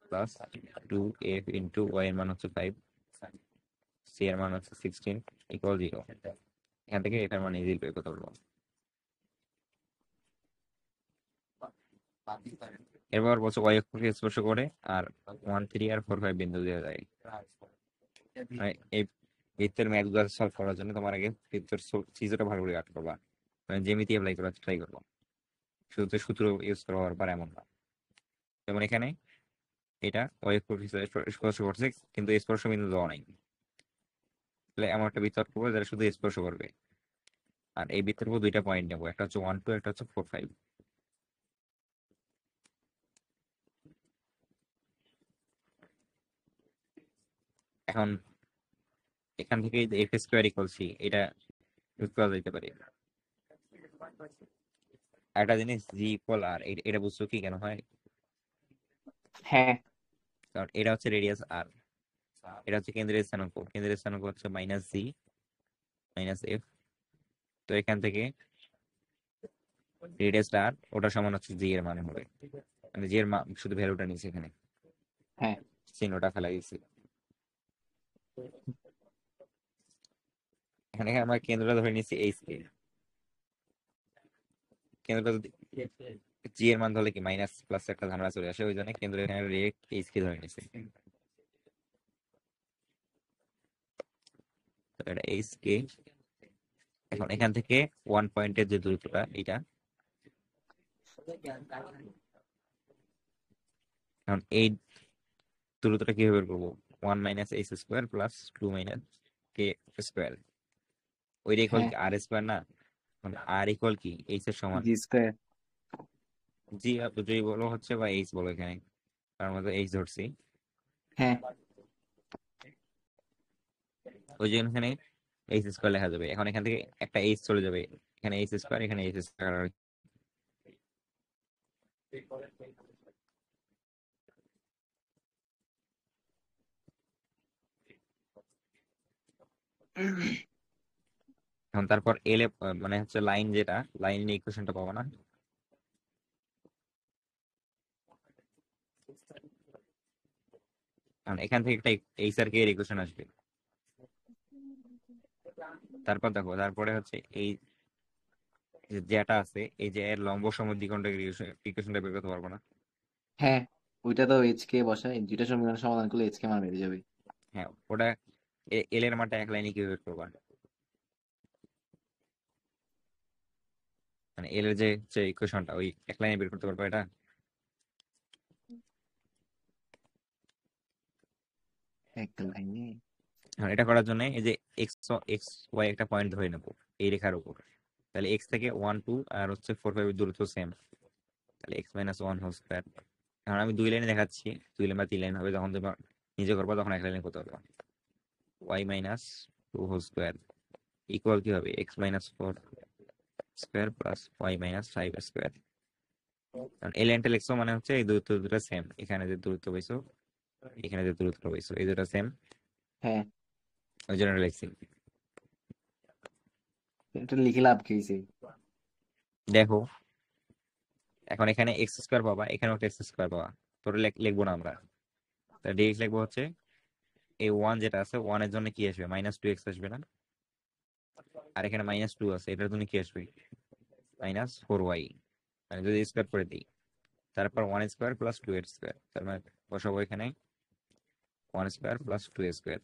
প্লাস 2 এফ ইন্টু ওয়াই এর মান হচ্ছে 5, সি এর মান হচ্ছে 16 ইকুয়াল 0। এখান থেকে এটার মান ইজিলি বের করতে পারবো। এরপর বলছে ওয়াই অক্ষকে স্পর্শ করে আর 1, 3 আর 4, 5 বিন্দু দেওয়া যায়। মানে এই বৃত্তের ম্যাথ গুলো সলভ করার জন্য তোমার আগে বৃত্তের চিত্রটা ভালো করে আট করবা, মানে জ্যামিতি অ্যাপ্লাই করার ট্রাই করবো, শুধু তো সূত্র ইউজ করা পারবা এমন না। যেমন এখানে এটা ওয়াই অক্ষ স্পর্শ করছে কিন্তু স্পর্শ বিন্দু দেওয়া নাই, তাহলে এমন একটা বৃত্ত করবো যেটা শুধু স্পর্শ করবে। আর এই বৃত্তের উপর দুইটা পয়েন্ট নেবো, একটা হচ্ছে 1, 2, একটা হচ্ছে 4, 5। এখন এখান থেকে এফ স্কোয়ার ইকুয়াল সি এটা ইউজ করা যেতে পারে। একটা জিনিস জি ইকুয়াল আর, এটা বুঝছো কি কেন হয়? হ্যাঁ কারণ এটা হচ্ছে রেডিয়াস আর, এটা হচ্ছে কেন্দ্রের স্থানাঙ্ক হচ্ছে -জি -এফ। তো এখান থেকে রেডিয়াস আর ওটা সমান হচ্ছে জি এর মান হবে, মানে জি এর মান শুধু ভ্যালুটা নিচ্ছে এখানে, হ্যাঁ চিহ্নটা ফেলা দিচ্ছি। এখানে আমরা কেন্দ্রটা ধরে নিচ্ছি এইচ কে, কেন্দ্রটা যদি জি এর মান ধরলে কি মাইনাস প্লাস একটা ঝামেলা চলে আসে, ওই জন্য কেন্দ্র এখানে ডিরেক্ট এইচ কে ধরে নিচ্ছে। তো এটা এইচ কে। এখন এখান থেকে 1 পয়েন্টের যে দূরত্বটা এটা, এখন এই দূরত্বটা কিভাবে বের করবো? 1 - এইচ স্কোয়ার প্লাস 2 - কে স্কোয়ার, ওইটা ইকুয়াল হ্যাঁ। কি আর স্কোয়ার না? আর ইকুয়াল কি এইচ এর সমান। G square. জি যদি বলো হচ্ছে বা এইচ বলো, এখানে তার মধ্যে এইচ ধরছি, হ্যাঁ ওই জন্য এখানে এইচ স্কোয়ার লেখা যাবে। এখন এখান থেকে একটা এইচ চলে যাবে, এখানে এইচ স্কোয়ার, এখানে এইচ স্কোয়ার। এখন তারপর এল এ মানে হচ্ছে লাইন, যেটা লাইন ইকুয়েশনটা পাবো না, কারণ এখান থেকে একটা এইচ আর কে এর ইকুয়েশন আসবে। তারপর দেখো তারপরে হচ্ছে এই যেটা আছে এই যে এর লম্ব সমদ্বিখণ্ডক ইকুয়েশনটা বের করতে পারবো না। হ্যাঁ। ওইটা তো এইচ কে বসায়, দুইটা সমীকরণ সমাধান করলে এইচ কে মান বেরিয়ে যাবে। হ্যাঁ ওটা এল এর মানটা এক লাইনে কিভাবে বের করবা? মানে এল এর যে ইকুয়েশনটা ওই এক লাইনে বের করতে পারবো এটা। এক লাইনে। এখন এটা করার জন্য এই যে এক্স এক্স ওয়াই একটা পয়েন্ট ধরে নেবো এই রেখার উপর। তাহলে এক্স থেকে 1 2 আর হচ্ছে 4 5 এর দূরত্ব সেম। তাহলে এক্স মাইনাস 1 হোল স্কোয়ার। এখন আমি 2 লাইনে দেখাচ্ছি, 2 লাইন বা 3 লাইন হবে, যখন তুমি নিজে করবো তখন এক লাইনে করতে পারবো। Y minus 2 whole square equal কি হবে x minus 4 square plus y minus 5 square. কারণ এই লাইনটা লিখছো মানে হচ্ছে এই দূরত্ব দুটো সেম, এখানে যে দূরত্ব পাইছো এখানে যে দূরত্ব পাইছো এই দুটো সেম, হ্যাঁ, ওই জন্য লিখছি। এটা লিখে লাভ কি হয়েছে? দেখো এখন এখানে এক্স স্কোয়ার পাবা, এখানে একটা এক্স স্কোয়ার পাবা, তোরে লিখবো না আমরা। তাহলে ডিরেক্ট লিখবো হচ্ছে এই 1 যেটা আছে 1 এর জন্য কি আসবে -2x আসবে না, আর এখানে -2 আছে এটার জন্য কি আসবে -4y। মানে যদি স্কোয়ার করে দিই তারপর 1 স্কোয়ার প্লাস 2 এর স্কোয়ার, তার মানে বসাবো এখানে 1 স্কোয়ার প্লাস 2 স্কোয়ার।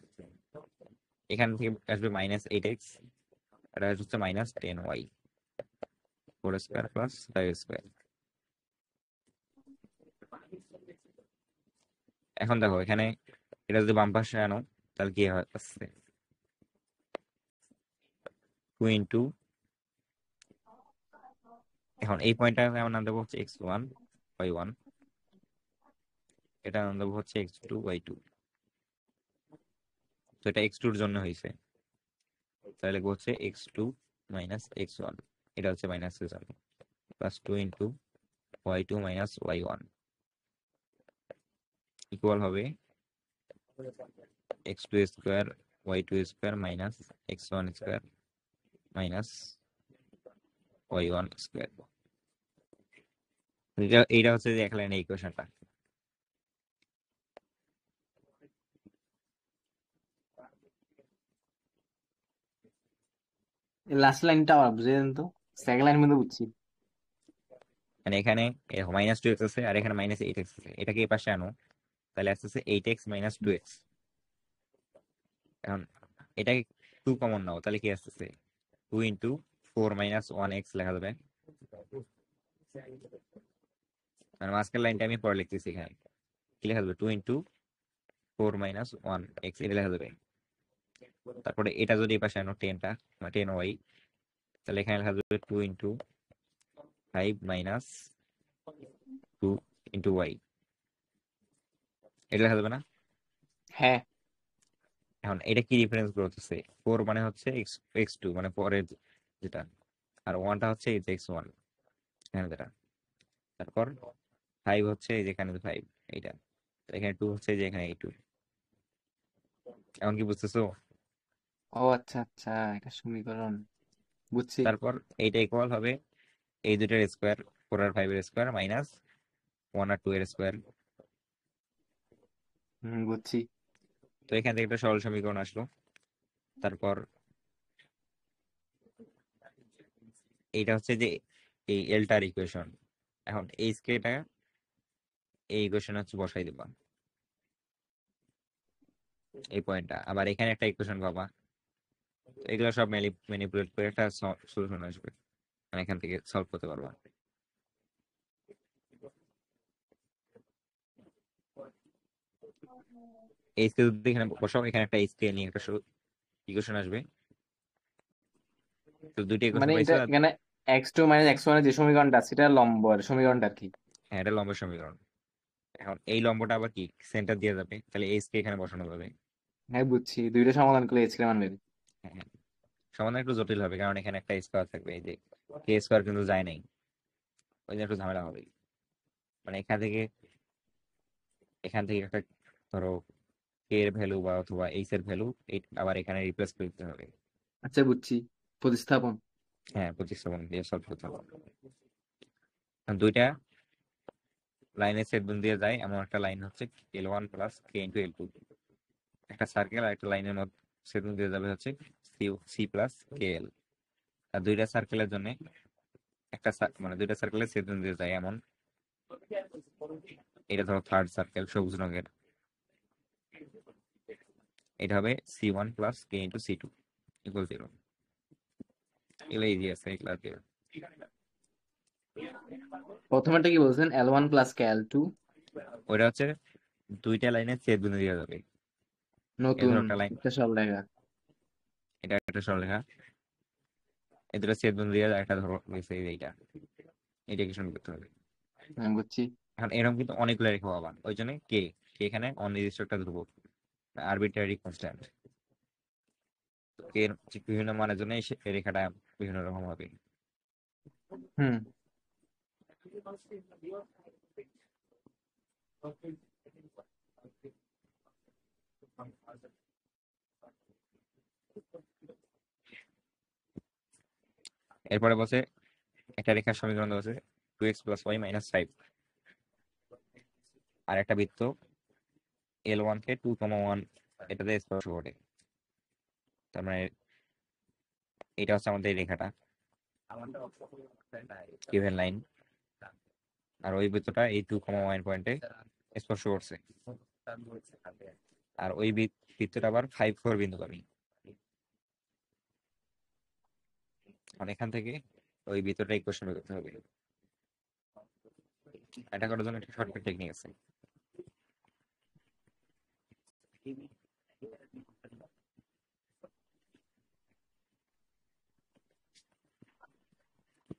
এখান থেকে আসবে -8x, এটা হচ্ছে -10y 4 স্কোয়ার প্লাস 5 স্কোয়ার। এখন দেখো এখানে এটা যদি বাম পাশে আনো তাহলে কি আসছে 2 ইন্টু, এখন এই পয়েন্টটা আমার নাম দেবো হচ্ছে x1 y1, এটা নাম দেবো হচ্ছে x2 y2। তো এটা x2 এর জন্য হয়েছে, তাহলে লিখবো হচ্ছে x2 মাইনাস x1, এটা হচ্ছে মাইনাস এর জন্য, plus 2 into y2 minus y1 equal হবে x2 square y2 square minus x1 square minus y1 square. এইটা হচ্ছে যে এক লাইনের ইকুয়েশনটা। লাস্ট লাইনটা আবার বুঝে দেন তো, সেকেন্ড লাইন মধ্যে বুঝছি। মানে এখানে -2x আছে আর এখানে -8x আছে, এটাকে এই পাশে আনো তাহলে আসতেছে 8x মাইনাস 2x। এখন এটাকে 2 কমন নাও তাহলে কি আসতেছে 2 ইন্টু 4 মাইনাস 1x লেখা যাবে। মানে মাঝখান লাইনটা আমি পরে লিখতেছি, এখানে কি লেখা যাবে 2 ইন্টু 4 মাইনাস 1x এটা লেখা যাবে। তারপরে এটা যদি এই পাশে আনো 10টা 10y, তাহলে এখানে লেখা যাবে 2 ইন্টু 5 মাইনাস 2 ইন্টু y, এটা লেখা যাবে না। হ্যাঁ, এখন এটা কি রিফারেন্স করতেছে 4 মানে হচ্ছে x2 মানে পরের যেটা, আর 1টা হচ্ছে এই যে x1 এখানে যেটা, তারপর 5 হচ্ছে এই যেখানে 5 এইটা, তো এখানে 2 হচ্ছে এই যে এখানে এই 2। এখন কি বুঝতেছো? ও আচ্ছা আচ্ছা, এটা সমীকরণ, বুঝছি। তারপর এইটা ইকুয়াল হবে এই দুইটার স্কোয়ার 4 আর 5 এর স্কোয়ার মাইনাস 1 আর 2 এর স্কোয়ার। বুঝছি। তো এখান থেকে একটা সরল সমীকরণ আসলো। তারপর এইটা হচ্ছে যে এই এলটার ইকুয়েশন। এখন এই স্কেটা এই ইকুয়েশন হচ্ছে বসাই দিবা এই পয়েন্টটা, আবার এখানে একটা ইকুয়েশন পাবা। তো এগুলো সব ম্যানিপুলেট করে একটা সলিউশন আসবে, মানে এখান থেকে সলভ করতে পারবা। এই স্কেল যদি এখানে বসাও এখানে একটা স্কেল নিয়ে একটা ইকুয়েশন আসবে। তো দুইটা ইকুয়েশন মানে পাইছো এটা এখানে x2 মাইনাস x1 এর যে সমীকরণটা আছে এটা লম্ব আর সমীকরণটা আর কি। হ্যাঁ এটা লম্ব সমীকরণ। এখন এই লম্বটা আবার কি সেন্টার দিয়ে যাবে, তাহলে এই কে এখানে বসানো যাবে। হ্যাঁ বুঝছি, দুইটা সমাধান করলে h মান বের। হ্যাঁ হ্যাঁ, সমাধান একটু জটিল হবে কারণ এখানে একটা স্কোয়ার থাকবে, এই যে কে স্কোয়ার কিন্তু যায় নাই, ওই জন্য একটু ঝামেলা হবে। মানে এখান থেকে একটা ধরো কে এর ভ্যালু বা অথবা এইচ এর ভ্যালু আবার এখানে রিপ্লেস করে দিতে হবে। আচ্ছা বুঝছি, প্রতিস্থাপন। হ্যাঁ 25 দিয়ে সলভ করতে হবে। এখন দুইটা লাইনের ছেদ বিন্দু দিয়ে যায় এমন একটা লাইন হচ্ছে L1 প্লাস কে ইন্টু L2, একটা সার্কেল আর একটা লাইনের মধ্যে ছেদ বিন্দু দিয়ে যাবে হচ্ছে সি প্লাস কে এল। আর দুইটা সার্কেলের জন্য একটা মানে দুইটা সার্কেলের ছেদ বিন্দু দিয়ে যায় এমন, এটা ধরো থার্ড সার্কেল সবুজ রঙের, এটা হবে C1 প্লাস কে ইন্টু C2 ইকুয়াল 0। এগুলো ইজি আছে এগুলো আর কি। প্রথমেটা কি বলছেন, L1 প্লাস কে L2? ওইটা হচ্ছে দুইটা লাইনে ছেদ বিন্দু দেওয়া যাবে। এই নতুন ধরো একটা লাইন, একটা সরলরেখা। এটা একটা সরলরেখা, এই দুটো ছেদ বিন্দু দিয়ে একটা ধরো গেছে এইটা, এটা কি করতে হবে। আমি বুঝছি। এখন এরকম কিন্তু অনেকগুলো রেখা পাবা, ওই জন্য কে কে এখানে অনির্দিষ্ট একটা ধ্রুবক, আরবিট্রারি কনস্ট্যান্ট। কে বিভিন্ন মানের জন্য এই রেখাটা বিভিন্ন রকম হবে। হুম। এরপরে বসে একটা রেখার সমীকরণ দেওয়া আছে 2x + y - 5, আর একটা বৃত্ত L1 কে 2,1 এটাতে স্পর্শ করে। তার মানে এটা হচ্ছে আমাদের এই রেখাটা, গিভেন লাইন, আর ওই বৃত্তটা এই 2,1 পয়েন্টে স্পর্শ করছে, আর ওই বৃত্তটা আবার 5,4 বিন্দু পাবি। মানে এখান থেকে ওই বৃত্তটা ইকুয়েশন বের করতে হবে। এটা করার জন্য একটা শর্টকাট টেকনিক আছে।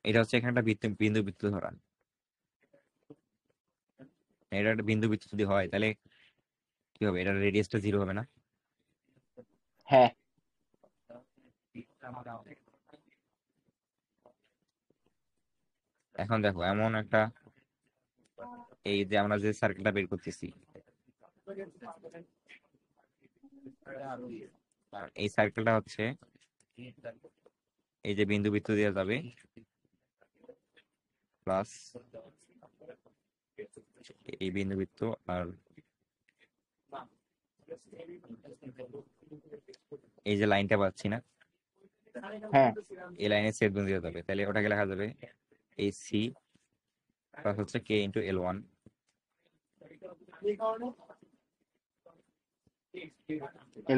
এটা হচ্ছে এখানে একটা বিন্দু বৃত্ত ধরা, এটা একটা বিন্দু বৃত্ত যদি হয় তাহলে কি হবে, এটার রেডিয়াসটা 0 হবে না? হ্যাঁ। এখন দেখো এমন একটা, এই যে আমরা যে সার্কেলটা বের করতেছি, এই সার্কেলটা হচ্ছে এই যে বিন্দু বৃত্ত দেওয়া যাবে প্লাস এই বিন্দু বৃত্ত, আর এই যে লাইনটা পাচ্ছি না, হ্যাঁ। এই লাইনের ছেদ বিন্দু দেওয়া যাবে, তাহলে ওটাকে লেখা যাবে এই সি প্লাস হচ্ছে কে ইন্টু L1।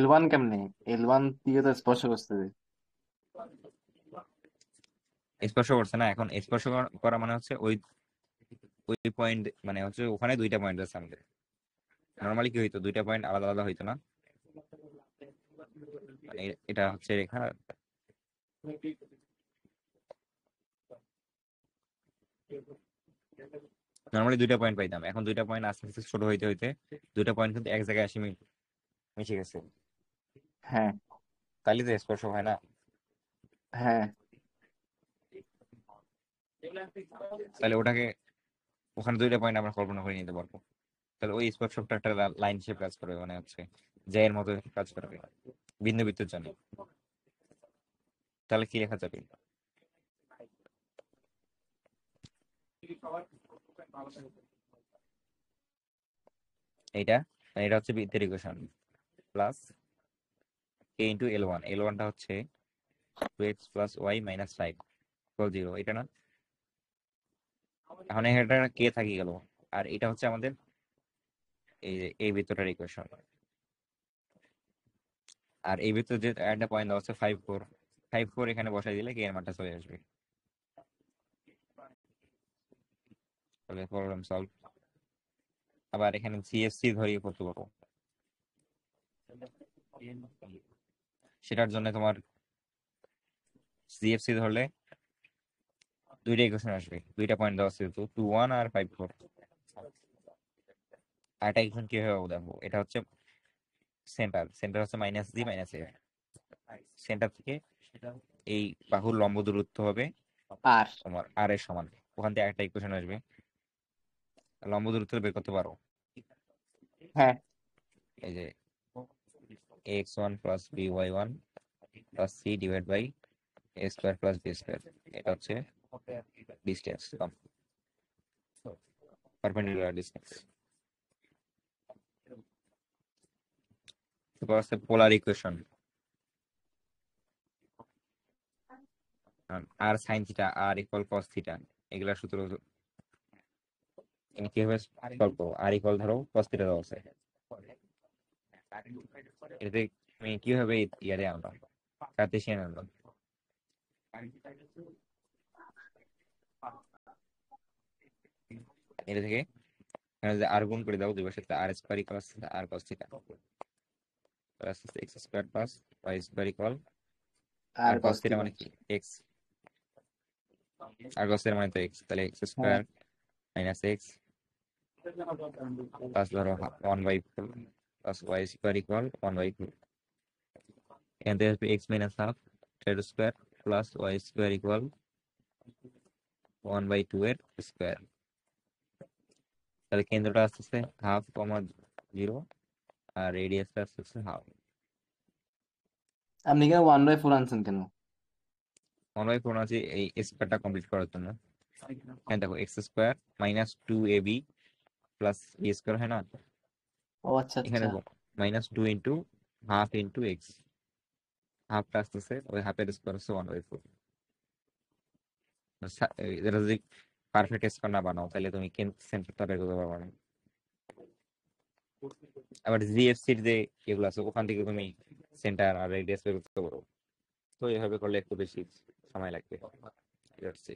L1 কেমনে? L1 দিয়ে তো স্পর্শ করতে হবে। স্পর্শ করছে না, এখন স্পর্শ করা মানে হচ্ছে ওই ওই পয়েন্ট, মানে হচ্ছে ওখানে দুইটা পয়েন্ট আছে আমাদের। নর্মালি কি হইতো, দুইটা পয়েন্ট আলাদা আলাদা হইতো না, মানে এটা হচ্ছে রেখা, নর্মালি দুইটা পয়েন্ট পাইতাম, এখন দুইটা পয়েন্ট আস্তে আস্তে ছোট হইতে হইতে দুইটা পয়েন্ট কিন্তু এক জায়গায় আসি মিশে গেছে, হ্যাঁ। তাহলে তো স্পর্শ হয় না। হ্যাঁ। তাহলে ওটাকে, ওখানে দুইটা পয়েন্ট আমরা কল্পনা করে নিতে পারবো, তাহলে ওই স্পর্শকটা একটা লাইন হিসেবে কাজ করবে, মানে হচ্ছে জ্যায়ের মতো কাজ করবে বিন্দু বৃত্তের জন্য। তাহলে কি লেখা যাবে, এইটা, মানে এটা হচ্ছে বৃত্তের ইকুয়েশন প্লাস কে ইন্টু L1, L1টা হচ্ছে 2x + y - 5 = 0, এটা না? এখন এটা কে থাকি গেল, আর এটা হচ্ছে আমাদের এই যে এই বৃত্তটার ইকুয়েশন, আর এই বৃত্ত যে একটা পয়েন্ট দেওয়া হচ্ছে 5,4, 5,4 এখানে বসাই দিলে কে এর মানটা চলে আসবে। তাহলে প্রবলেম সলভ। আবার এখানে সিএফসি ধরিয়ে করতে পারবো, সেটার জন্য তোমার সিএফসি ধরলে দুইটা ইকুয়েশন আসবে, দুইটা পয়েন্ট দেওয়া আছে, 2,1 আর 5,4। আর একটা ইকুয়েশন কি হবে দেখো, এটা হচ্ছে সেন্টার, সেন্টার হচ্ছে -d - a, সেন্টার থেকে এই বাহুর লম্ব দূরত্ব হবে আর তোমার আর এর সমান, ওখান থেকে একটা ইকুয়েশন আসবে, লম্ব দূরত্ব বের করতে পারো। হ্যাঁ। এই যে ax1 + by1 + c / a² + b², এটা হচ্ছে ডিসটেন্স, পারপেন্ডিকুলার ডিসটেন্স। তারপর আছে পোলার ইকুয়েশন, আর সাইন থিটা আর ইকুয়াল কস থিটা, এগুলা সূত্র কিভাবে সলভ করবো। আর ইকুয়াল ধরো কস থিটা দেওয়া আছে, এটাতে তুমি কিভাবে ইয়ারে আনলাম, কার্তেশিয়ান আনলাম। এটা থেকে এখানে যদি আর গুণ করে দাও দুই পাশে r square equal r cos theta plus x square plus y square equal r r cos cos theta theta. মানে কি এক্স, আর কস থিটা মানে তো এক্স, তাহলে এক্স হ্যাঁ স্কয়ার মাইনাস এক্স প্লাস ধরো 1/4 প্লাস ওয়াই স্কয়ার ইকুয়াল 1/4। এখান থেকে আসবে এক্স মাইনাস হাফ এর square plus y square equal 1/2 এর স্কয়ার। তাহলে কেন্দ্রটা আসতেছে 1/2, 0 আর রেডিয়াসটা আসতেছে হাফ। আপনি কেন 1/4 আনছেন কেন? 1/4 আছে এই স্কয়ারটা কমপ্লিট করার জন্য। হ্যাঁ দেখো এক্স স্কয়ার মাইনাস 2ab প্লাস বি স্কয়ার হয় না, ও আচ্ছা এখানে আচ্ছা। -2 ইন্টু হাফ ইন্টু এক্স, হাফটা আসতেছে ওই হাফের স্কয়ার হচ্ছে 1/4। এটা যদি পারফেক্ট স্কয়ার না বানাও তাহলে তুমি সেন্টারটা বের করতে পারবে না। আবার জিএফসির যে এগুলো আছে ওখান থেকে তুমি সেন্টার আর রেডিয়াস বের করতে পারো, তো এইভাবে করলে একটু বেশি সময় লাগবে। এটা হচ্ছে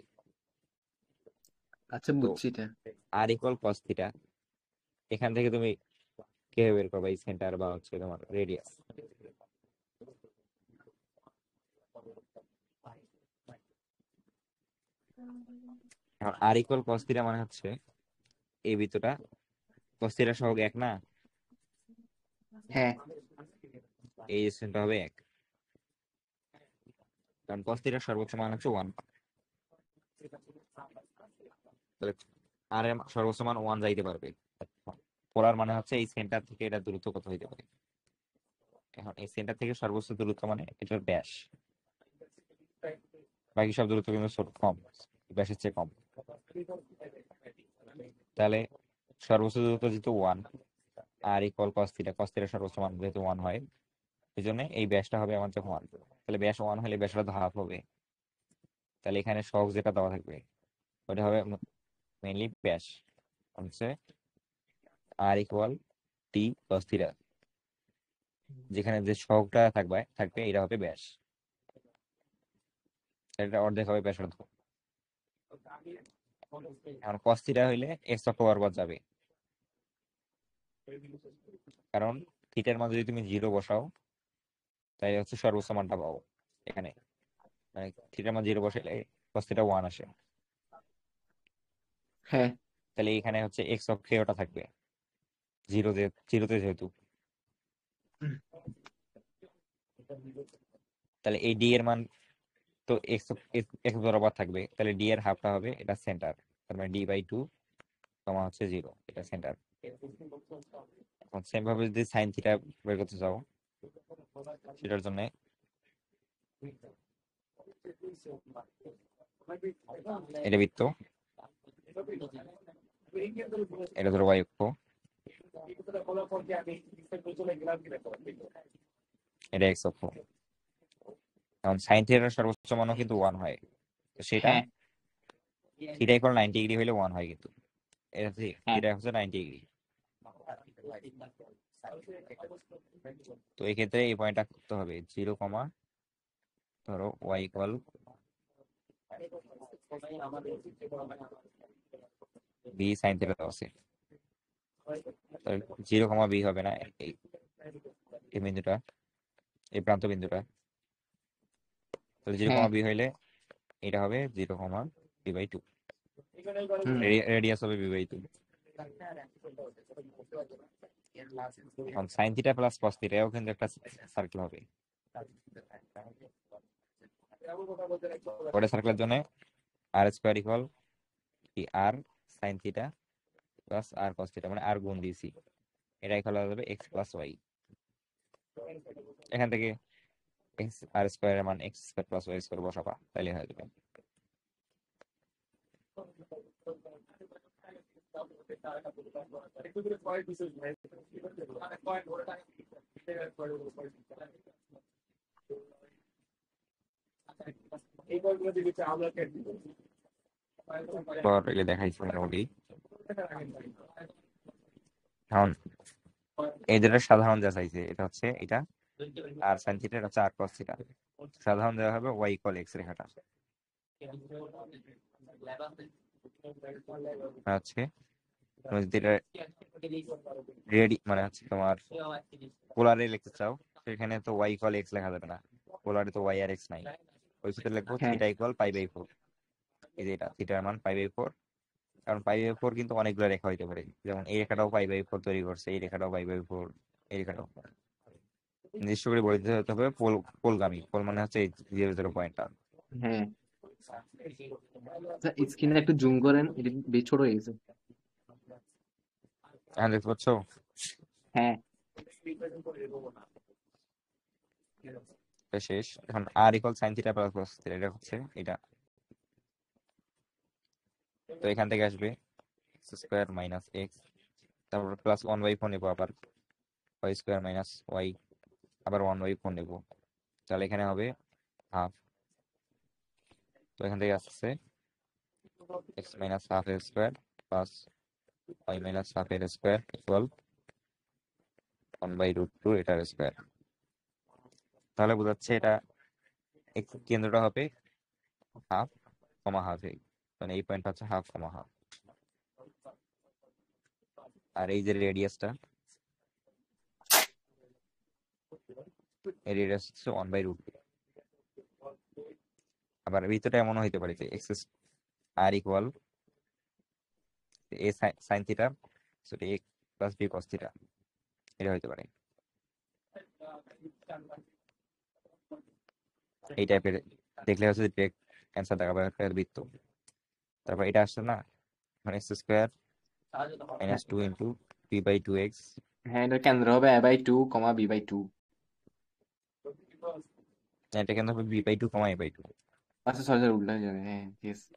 আচ্ছা তো বুঝছি এটা। আর ইকুয়াল কস থিটা, এখান থেকে তুমি কিভাবে বের করবে এই সেন্টার বা হচ্ছে তোমার রেডিয়াস। আর ইকুয়াল কস থিটা মানে হচ্ছে এই বৃত্তটা কস থিটা সহগ 1 না, হ্যাঁ এই সেন্টার হবে 1, কারণ কস থিটার সর্বোচ্চ মান হচ্ছে 1। তাহলে আর এর সর্বোচ্চ মান 1 যাইতে পারবে। পোলার মানে হচ্ছে এই সেন্টার থেকে এটা দূরত্ব কত হইতে পারে। এখন এই সেন্টার থেকে সর্বোচ্চ দূরত্ব মানে এটার ব্যাস, বাকি সব দূরত্ব কিন্তু ছোট কম, ব্যাসের চেয়ে কম। তাহলে সর্বোচ্চ দূরত্ব যেহেতু 1 r equal cos theta, cos theta সর্বোচ্চ মান যেহেতু 1 হয় এই জন্য এই ব্যাসটা হবে আমাদের 1। তাহলে ব্যাস 1 হলে ব্যাসটা তো হাফ হবে, তাহলে এখানে সহগ যেটা দেওয়া থাকবে ওটা হবে মেইনলি ব্যাস, হচ্ছে আর ইকুয়াল টি কস থিটা, যেখানে যে সহগটা থাকবে এটা হবে ব্যাস, এটা অর্ধেক হবে ব্যাসার্ধ। এখন কস থিটা হইলে এক্স অক্ষ বরাবর যাবে, কারণ থিটার মান যদি তুমি 0 বসাও তাই হচ্ছে সর্বোচ্চ মানটা পাবো এখানে, মানে থিটার মান 0 বসাইলে কস থিটা 1 আসে। হ্যাঁ তাহলে এখানে হচ্ছে এক্স অক্ষে ওটা থাকবে 0তে যেহেতু, তাহলে এই ডি এর মান তো এক্স এক্স বরাবর থাকবে, তাহলে ডি এর হাফটা হবে এটা সেন্টার, তার মানে d/2 কমা হচ্ছে 0, এটা সেন্টার। এখন সেম ভাবে যদি সাইন থিটা বের করতে চাও সেটার জন্য এটা বৃত্ত, এটা ধরো y অক্ষ, এটা x অক্ষ। এখন সাইন থিটার সর্বোচ্চ মানও কিন্তু 1 হয়, তো সেটা হ্যাঁ থিটা ইকুয়াল 90 ডিগ্রি হইলে 1 হয়, কিন্তু এটা হ্যাঁ থিটা হচ্ছে 90 ডিগ্রি। তো এই ক্ষেত্রে এই পয়েন্টটা করতে হবে 0, ধরো y equal b sine theta দেওয়া আছে, 0, b হবে না এই এই বিন্দুটা, এই প্রান্ত বিন্দুটা, তাহলে 0, হ্যাঁ b হইলে এটা হবে 0, b/2, হুম রেডিয়াস হবে b/2। এখন sign theta plus cos theta এও কিন্তু একটা সার্কেল হবে, ওটা সার্কেলের জন্য আর স্কয়ার ইকুয়াল কি আর সাইন থিটা প্লাস আর কস থিটা, মানে আর গুণ দিয়েছি, এটা ইকুয়াল হয়ে যাবে এক্স প্লাস ওয়াই। এখান থেকে এক্স আর স্কয়ারের মান x square plus y square বসাবা তাহলে হয়ে যাবে। পর এগুলো দেখাইছি মোটামুটি। এখন এই যেটা সাধারণ যা চাইছে এটা হচ্ছে এটা আর সাইন থিটা, এটা হচ্ছে আর কস থিটা। সাধারণ দেওয়া হবে ওয়াই ইকুয়াল এক্স রেখাটা হচ্ছে তুমি যদি এটা রেডি মানে হচ্ছে তোমার পোলারে লিখতে চাও, সেখানে তো ওয়াই ইকুয়াল এক্স লেখা যাবে না, পোলারে তো ওয়াই আর এক্স নাই। ওই ক্ষেত্রে লিখবো হ্যাঁ থিটা ইকুয়াল পাই বাই 4। এই যে এটা থিটার মান পাই বাই 4, কারণ পাই বাই 4 কিন্তু অনেকগুলো রেখা হইতে পারে, যেমন এই রেখাটাও পাই বাই 4 তৈরি করছে, এই রেখাটাও পাই বাই 4, এই রেখাটাও। নির্দিষ্ট করে বলে দিতে হতে হবে পোলগামী, পোল মানে হচ্ছে 0 0 পয়েন্টটা। হ্যাঁ, স্ক্রিনে একটু জুম করেন, এটা বেশ ছোট হয়ে গেছে। এখন দেখতে পাচ্ছ? হ্যাঁ এটা শেষ। এখন r equal sine theta plus cos theta, এটা হচ্ছে এটা। তো এখান থেকে আসবে এক্স স্কোয়ার মাইনাস এক্স, তারপর প্লাস 1/4 নেবো, আবার ওয়াই স্কোয়ার মাইনাস ওয়াই, আবার 1/4 নেবো, তাহলে এখানে হবে হাফ। তো এখান থেকে আসছে এক্স মাইনাস হাফ এর square plus y minus half এর স্কোয়ার ইকুয়াল 1/√2 এটার স্কোয়ার। তাহলে বোঝাচ্ছে এটা কেন্দ্রটা হবে হাফ কমা হাফ, মানে এই পয়েন্ট হচ্ছে হাফ কমা হাফ। আর এই যে রেডিয়াসটা, এই রেডিয়াস হচ্ছে 1/√2। আবার ভিতরে এমনও হইতে পারে যে এক্স আর ইকুয়াল এ সাইন থিটা সরি এ প্লাস বি কস থিটা, এটা হইতে পারে। এই টাইপের দেখলে হচ্ছে ডিরেক্ট অ্যান্সার দেখাবে একটা বৃত্ত। তারপর এটা আসছে না, মানে x square minus 2 into b/2x। হ্যাঁ, এটার কেন্দ্র হবে a/2, b/2। এটা কিন্তু হবে b/2, a/2। আচ্ছা সরি সরি, উল্টা হয়ে যাবে। হ্যাঁ ঠিক আছে।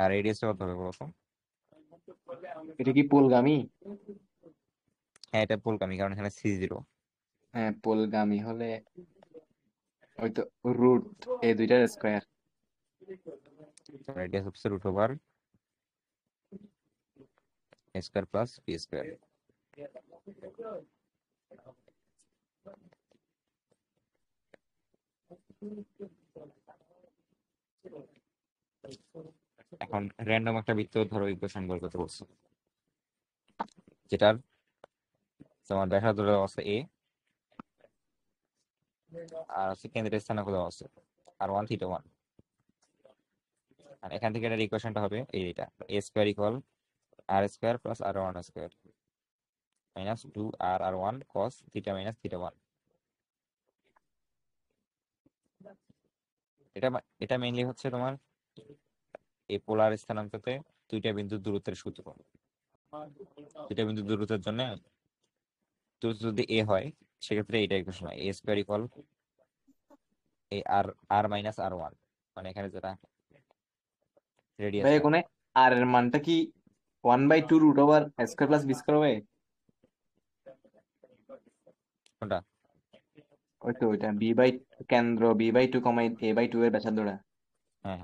আর রেডিয়াসটা কত হবে বলতো? এটা কি পোলগামী? হ্যাঁ, এটা পোলগামী, কারণ এখানে c0। হ্যাঁ, পোলগামী হলে ওই তো রুট এই দুইটার স্কোয়ার। রেডিয়াস হচ্ছে √over a square plus b square. এখন র্যান্ডম একটা বৃত্ত ধরো ইকুয়েশন বের করতে বলছো, যেটার তোমার ব্যাসার্ধ দেওয়া আছে a, আর হচ্ছে কেন্দ্রের স্থানাঙ্ক দেওয়া আছে r1 θ1। আর এখান থেকে এটার ইকুয়েশনটা হবে এইটা, a square equal r square plus r1 square minus 2r1 cos theta minus θ1। এটা এটা মেইনলি হচ্ছে তোমার এই পোলার স্থানাঙ্কতে দুইটা বিন্দুর দূরত্বের সূত্র। দুইটা বিন্দুর দূরত্বের জন্য দূরত্ব যদি a হয়, সেক্ষেত্রে এইটা ইকুয়েশন হয় a স্কোয়ার ইকুয়াল এই আর আর মাইনাস r1, মানে এখানে যেটা ভাই রেডিয়াসটা। এখানে আর এর মানটা কি 1/2 root over square plus b square হবে? কোনটা? ওই তো ওইটা কেন্দ্র b/2, a/2 এর ব্যাসার্ধটা। হ্যাঁ,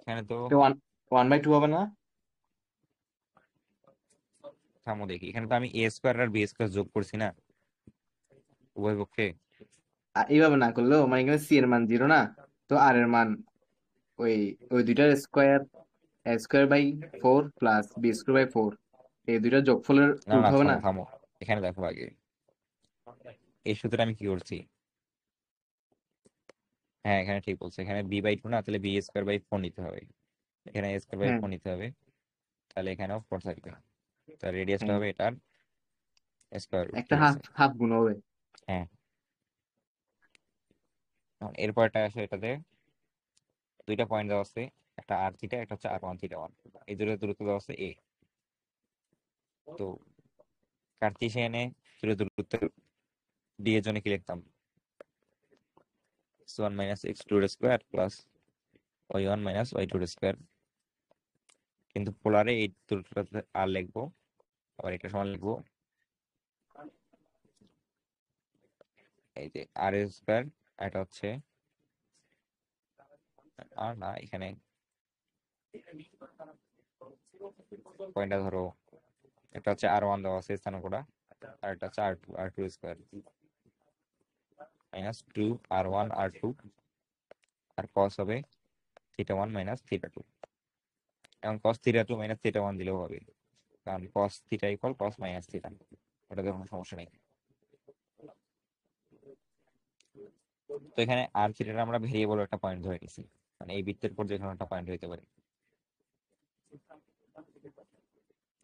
এখানে তো 1/2 হবে না? থামো দেখি, এখানে তো আমি a স্কোয়ার আর বি স্কোয়ার যোগ করছি না উভয় পক্ষে। এইভাবে না করলেও মানে এখানে সি এর মান 0 না, তো আর এর মান ওই ওই দুইটার square, a² by 4 plus b² by 4, এই দুইটার যোগফলের না রুট না, হবে না? থামো থামো, এখানে দেখো আগে এই সূত্রে আমি কি করছি। হ্যাঁ, এখানে ঠিক বলছে, এখানে b/2 না, তাহলে b² বাই 4 নিতে হবে, এখানে a² বাই 4 হ্যাঁ নিতে হবে, তাহলে এখানেও 4 থাকবে। তার রেডিয়াসটা হ্যাঁ, হবে এটার স্কোয়ার রুট, একটা ঠিক হাফ আছে। হাফ গুণ হবে। হ্যাঁ, এখন এরপরটা আসে, এটাতে দুইটা পয়েন্ট দেওয়া আছে, একটা আর থিটা, একটা হচ্ছে r1 θ1। এই দুটো দূরত্ব দেওয়া আছে a। তো কার্তেশিয়ানে দূরত্ব d এর জন্য কি লিখতাম, x1 minus x2 square plus y1 minus y2 square. কিন্তু পোলারে এই দূরত্বটাতে আর লিখবো, আবার এটা সমান লিখবো এই যে আর স্কোয়ার, এটা হচ্ছে আর না, এখানে পয়েন্টটা ধরো, এটা হচ্ছে r1 দেওয়া আছে স্থানাঙ্কটা, আর এটা হচ্ছে r2 square minus 2r1 r2, আর cos হবে θ1 মাইনাস θ2। এবং cos থিটা 2 মাইনাস থিটা 1 দিলেও হবে, কারণ cos theta equal cos minus theta, ওটাতে কোনো সমস্যা নেই। তো এখানে আর থিটাটা আমরা ভেরিয়েবল একটা পয়েন্ট ধরে নিছি, মানে এই বৃত্তের উপর যে কোনো একটা পয়েন্ট হইতে পারে।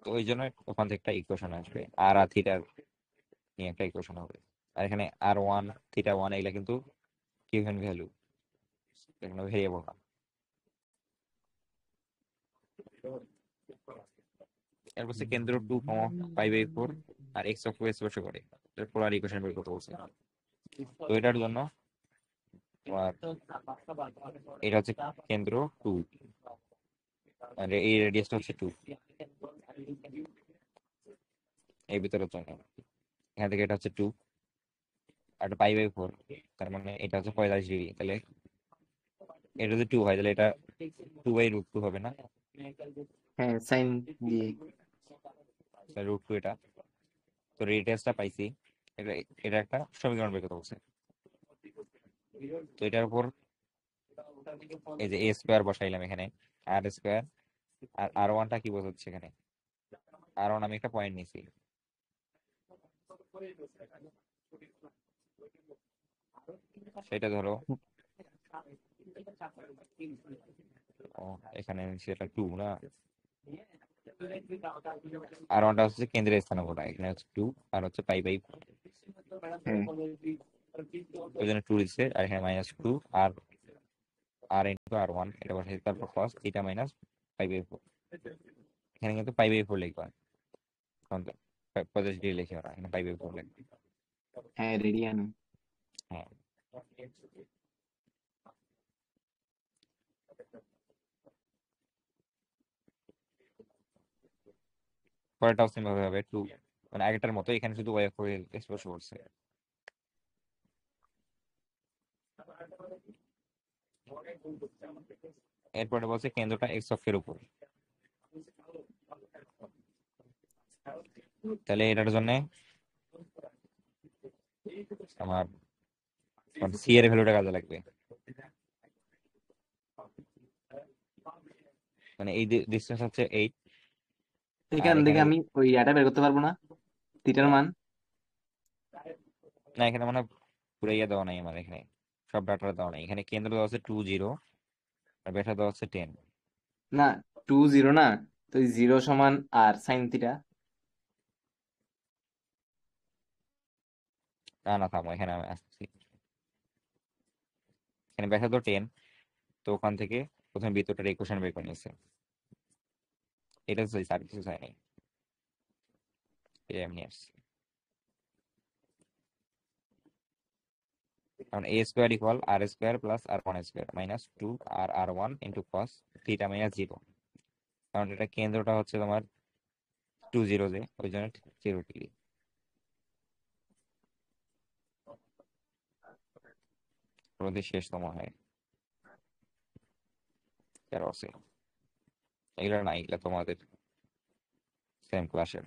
তো ওই জন্য ওখান থেকে একটা ইকুয়েশন আসবে, আর থিটার নিয়ে একটা ইকুয়েশন হবে। আর এখানে r1 থিটা 1 এগুলা কিন্তু গিভেন ভ্যালু, এগুলো ভেরিয়েবল না। এরপর হচ্ছে কেন্দ্র 2, π/4 আর x অক্ষ স্পর্শ করে, এর পোলার ইকুয়েশন বের করতে বলছে। তো এটার জন্য তোমার এটা হচ্ছে কেন্দ্র 2, আর এই রেডিয়াসটা হচ্ছে 2 এই ভিতরের জন্য। এখান থেকে এটা হচ্ছে 2 আর এটা π/4, তার মানে এটা হচ্ছে 45 ডিগ্রি। তাহলে এটা যদি 2 হয় তাহলে এটা 2/√2 হবে না, হ্যাঁ সাইন দিয়ে। √2 এটা। তো রেডিয়াসটা পাইছি, এটা এটা একটা সমীকরণ বের করতে বলছে। তো এটার উপর এই যে a স্কোয়ার বসাইলাম এখানে, আর স্কোয়ার, আর r1টা কি বোঝাচ্ছে এখানে, r1 আমি একটা পয়েন্ট নিছি, সেটা ধরো এখানে সেটা 2 না, r1টা হচ্ছে কেন্দ্রের স্থানাঙ্কটা, এখানে হচ্ছে 2 আর হচ্ছে π/4, হ্যাঁ ওই জন্য 2 দিচ্ছে। আর এখানে -2 আর r ইন্টু r1 এটা বসাই, তারপর cos থিটা মাইনাস π/4, এখানে কিন্তু π/4 লিখবা, কারণ 45 ডিগ্রি লিখে ওরা, এখানে π/4 লিখবে। হ্যাঁ রেডিয়ান। হ্যাঁ, পরেরটাও সেম ভাবে হবে 2, মানে আগেরটার মতো, এখানে শুধু y অক্ষ স্পর্শ করছে। এরপরে বলছে কেন্দ্রটা x অক্ষের উপর, তাহলে এটার জন্য আমার সি এর ভ্যালুটা কাজে লাগবে, মানে এই ডিসটেন্স হচ্ছে 8, আর এখান থেকে এখানে আমি ওই ইয়াটা বের করতে পারবো না, থিটার মান? না, এখানে মানে পুরো ইয়ে দেওয়া নাই আমার, এখানে সব ডাটা দেওয়া নাই। এখানে কেন্দ্র দেওয়া হচ্ছে 2 0 আর ব্যাসা দেওয়া হচ্ছে 10। না 2 0 না, তো 0 সমান আর সাইন থিটা। না না, থামো, এখানে আমি আসছি। এখানে ব্যাসা তো 10, তো ওখান থেকে প্রথমে বৃত্তটার ইকুয়েশন বের করে নিয়েছে, এটা হচ্ছে আর কিছু চাই নাই, এটা এমনি আসছে। কারণ a square equal r² plus r1² minus 2 R r1 into cos theta minus 0, কারণ এটা কেন্দ্রটা হচ্ছে তোমার 2 0, যে ওই জন্য 0 ডিগ্রি। রোদে শেষতম হয় 13 এগুলো নাই, এগুলো তোমাদের সেম ক্লাসের।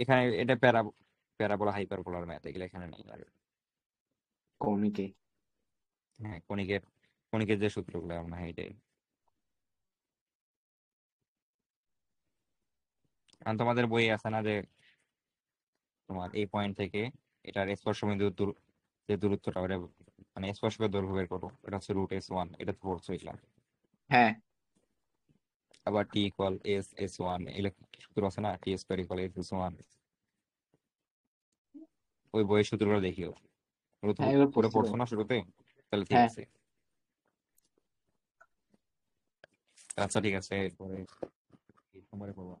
এখানে এটা প্যারাবোলা হাইপারবোলার ম্যাথ, এগুলো এখানে নেই। আর কৌণিকে। হ্যাঁ, কণিকের কণিকের যে সূত্রগুলো আমরা, হ্যাঁ এটাই। আর তোমাদের বই আছে না যে তোমার এই পয়েন্ট থেকে এটার স্পর্শ বিন্দু যে দূরত্বটা, ওটা মানে স্পর্শকের দৈর্ঘ্য বের করো, এটা হচ্ছে √s1, এটা তো পড়ছো এগুলা। হ্যাঁ আবার t ইকুয়াল s1, এগুলো সূত্র আছে না, t² ইকুয়াল s1, ওই বইয়ের সূত্রগুলো দেখিও, ওগুলো তো হ্যাঁ এবার পড়ে পড়ছি তো। পড়ছো না শুরুতে, তাহলে ঠিক হ্যাঁ আছে। আচ্ছা ঠিক আছে, এরপরে তোমার পড়বো।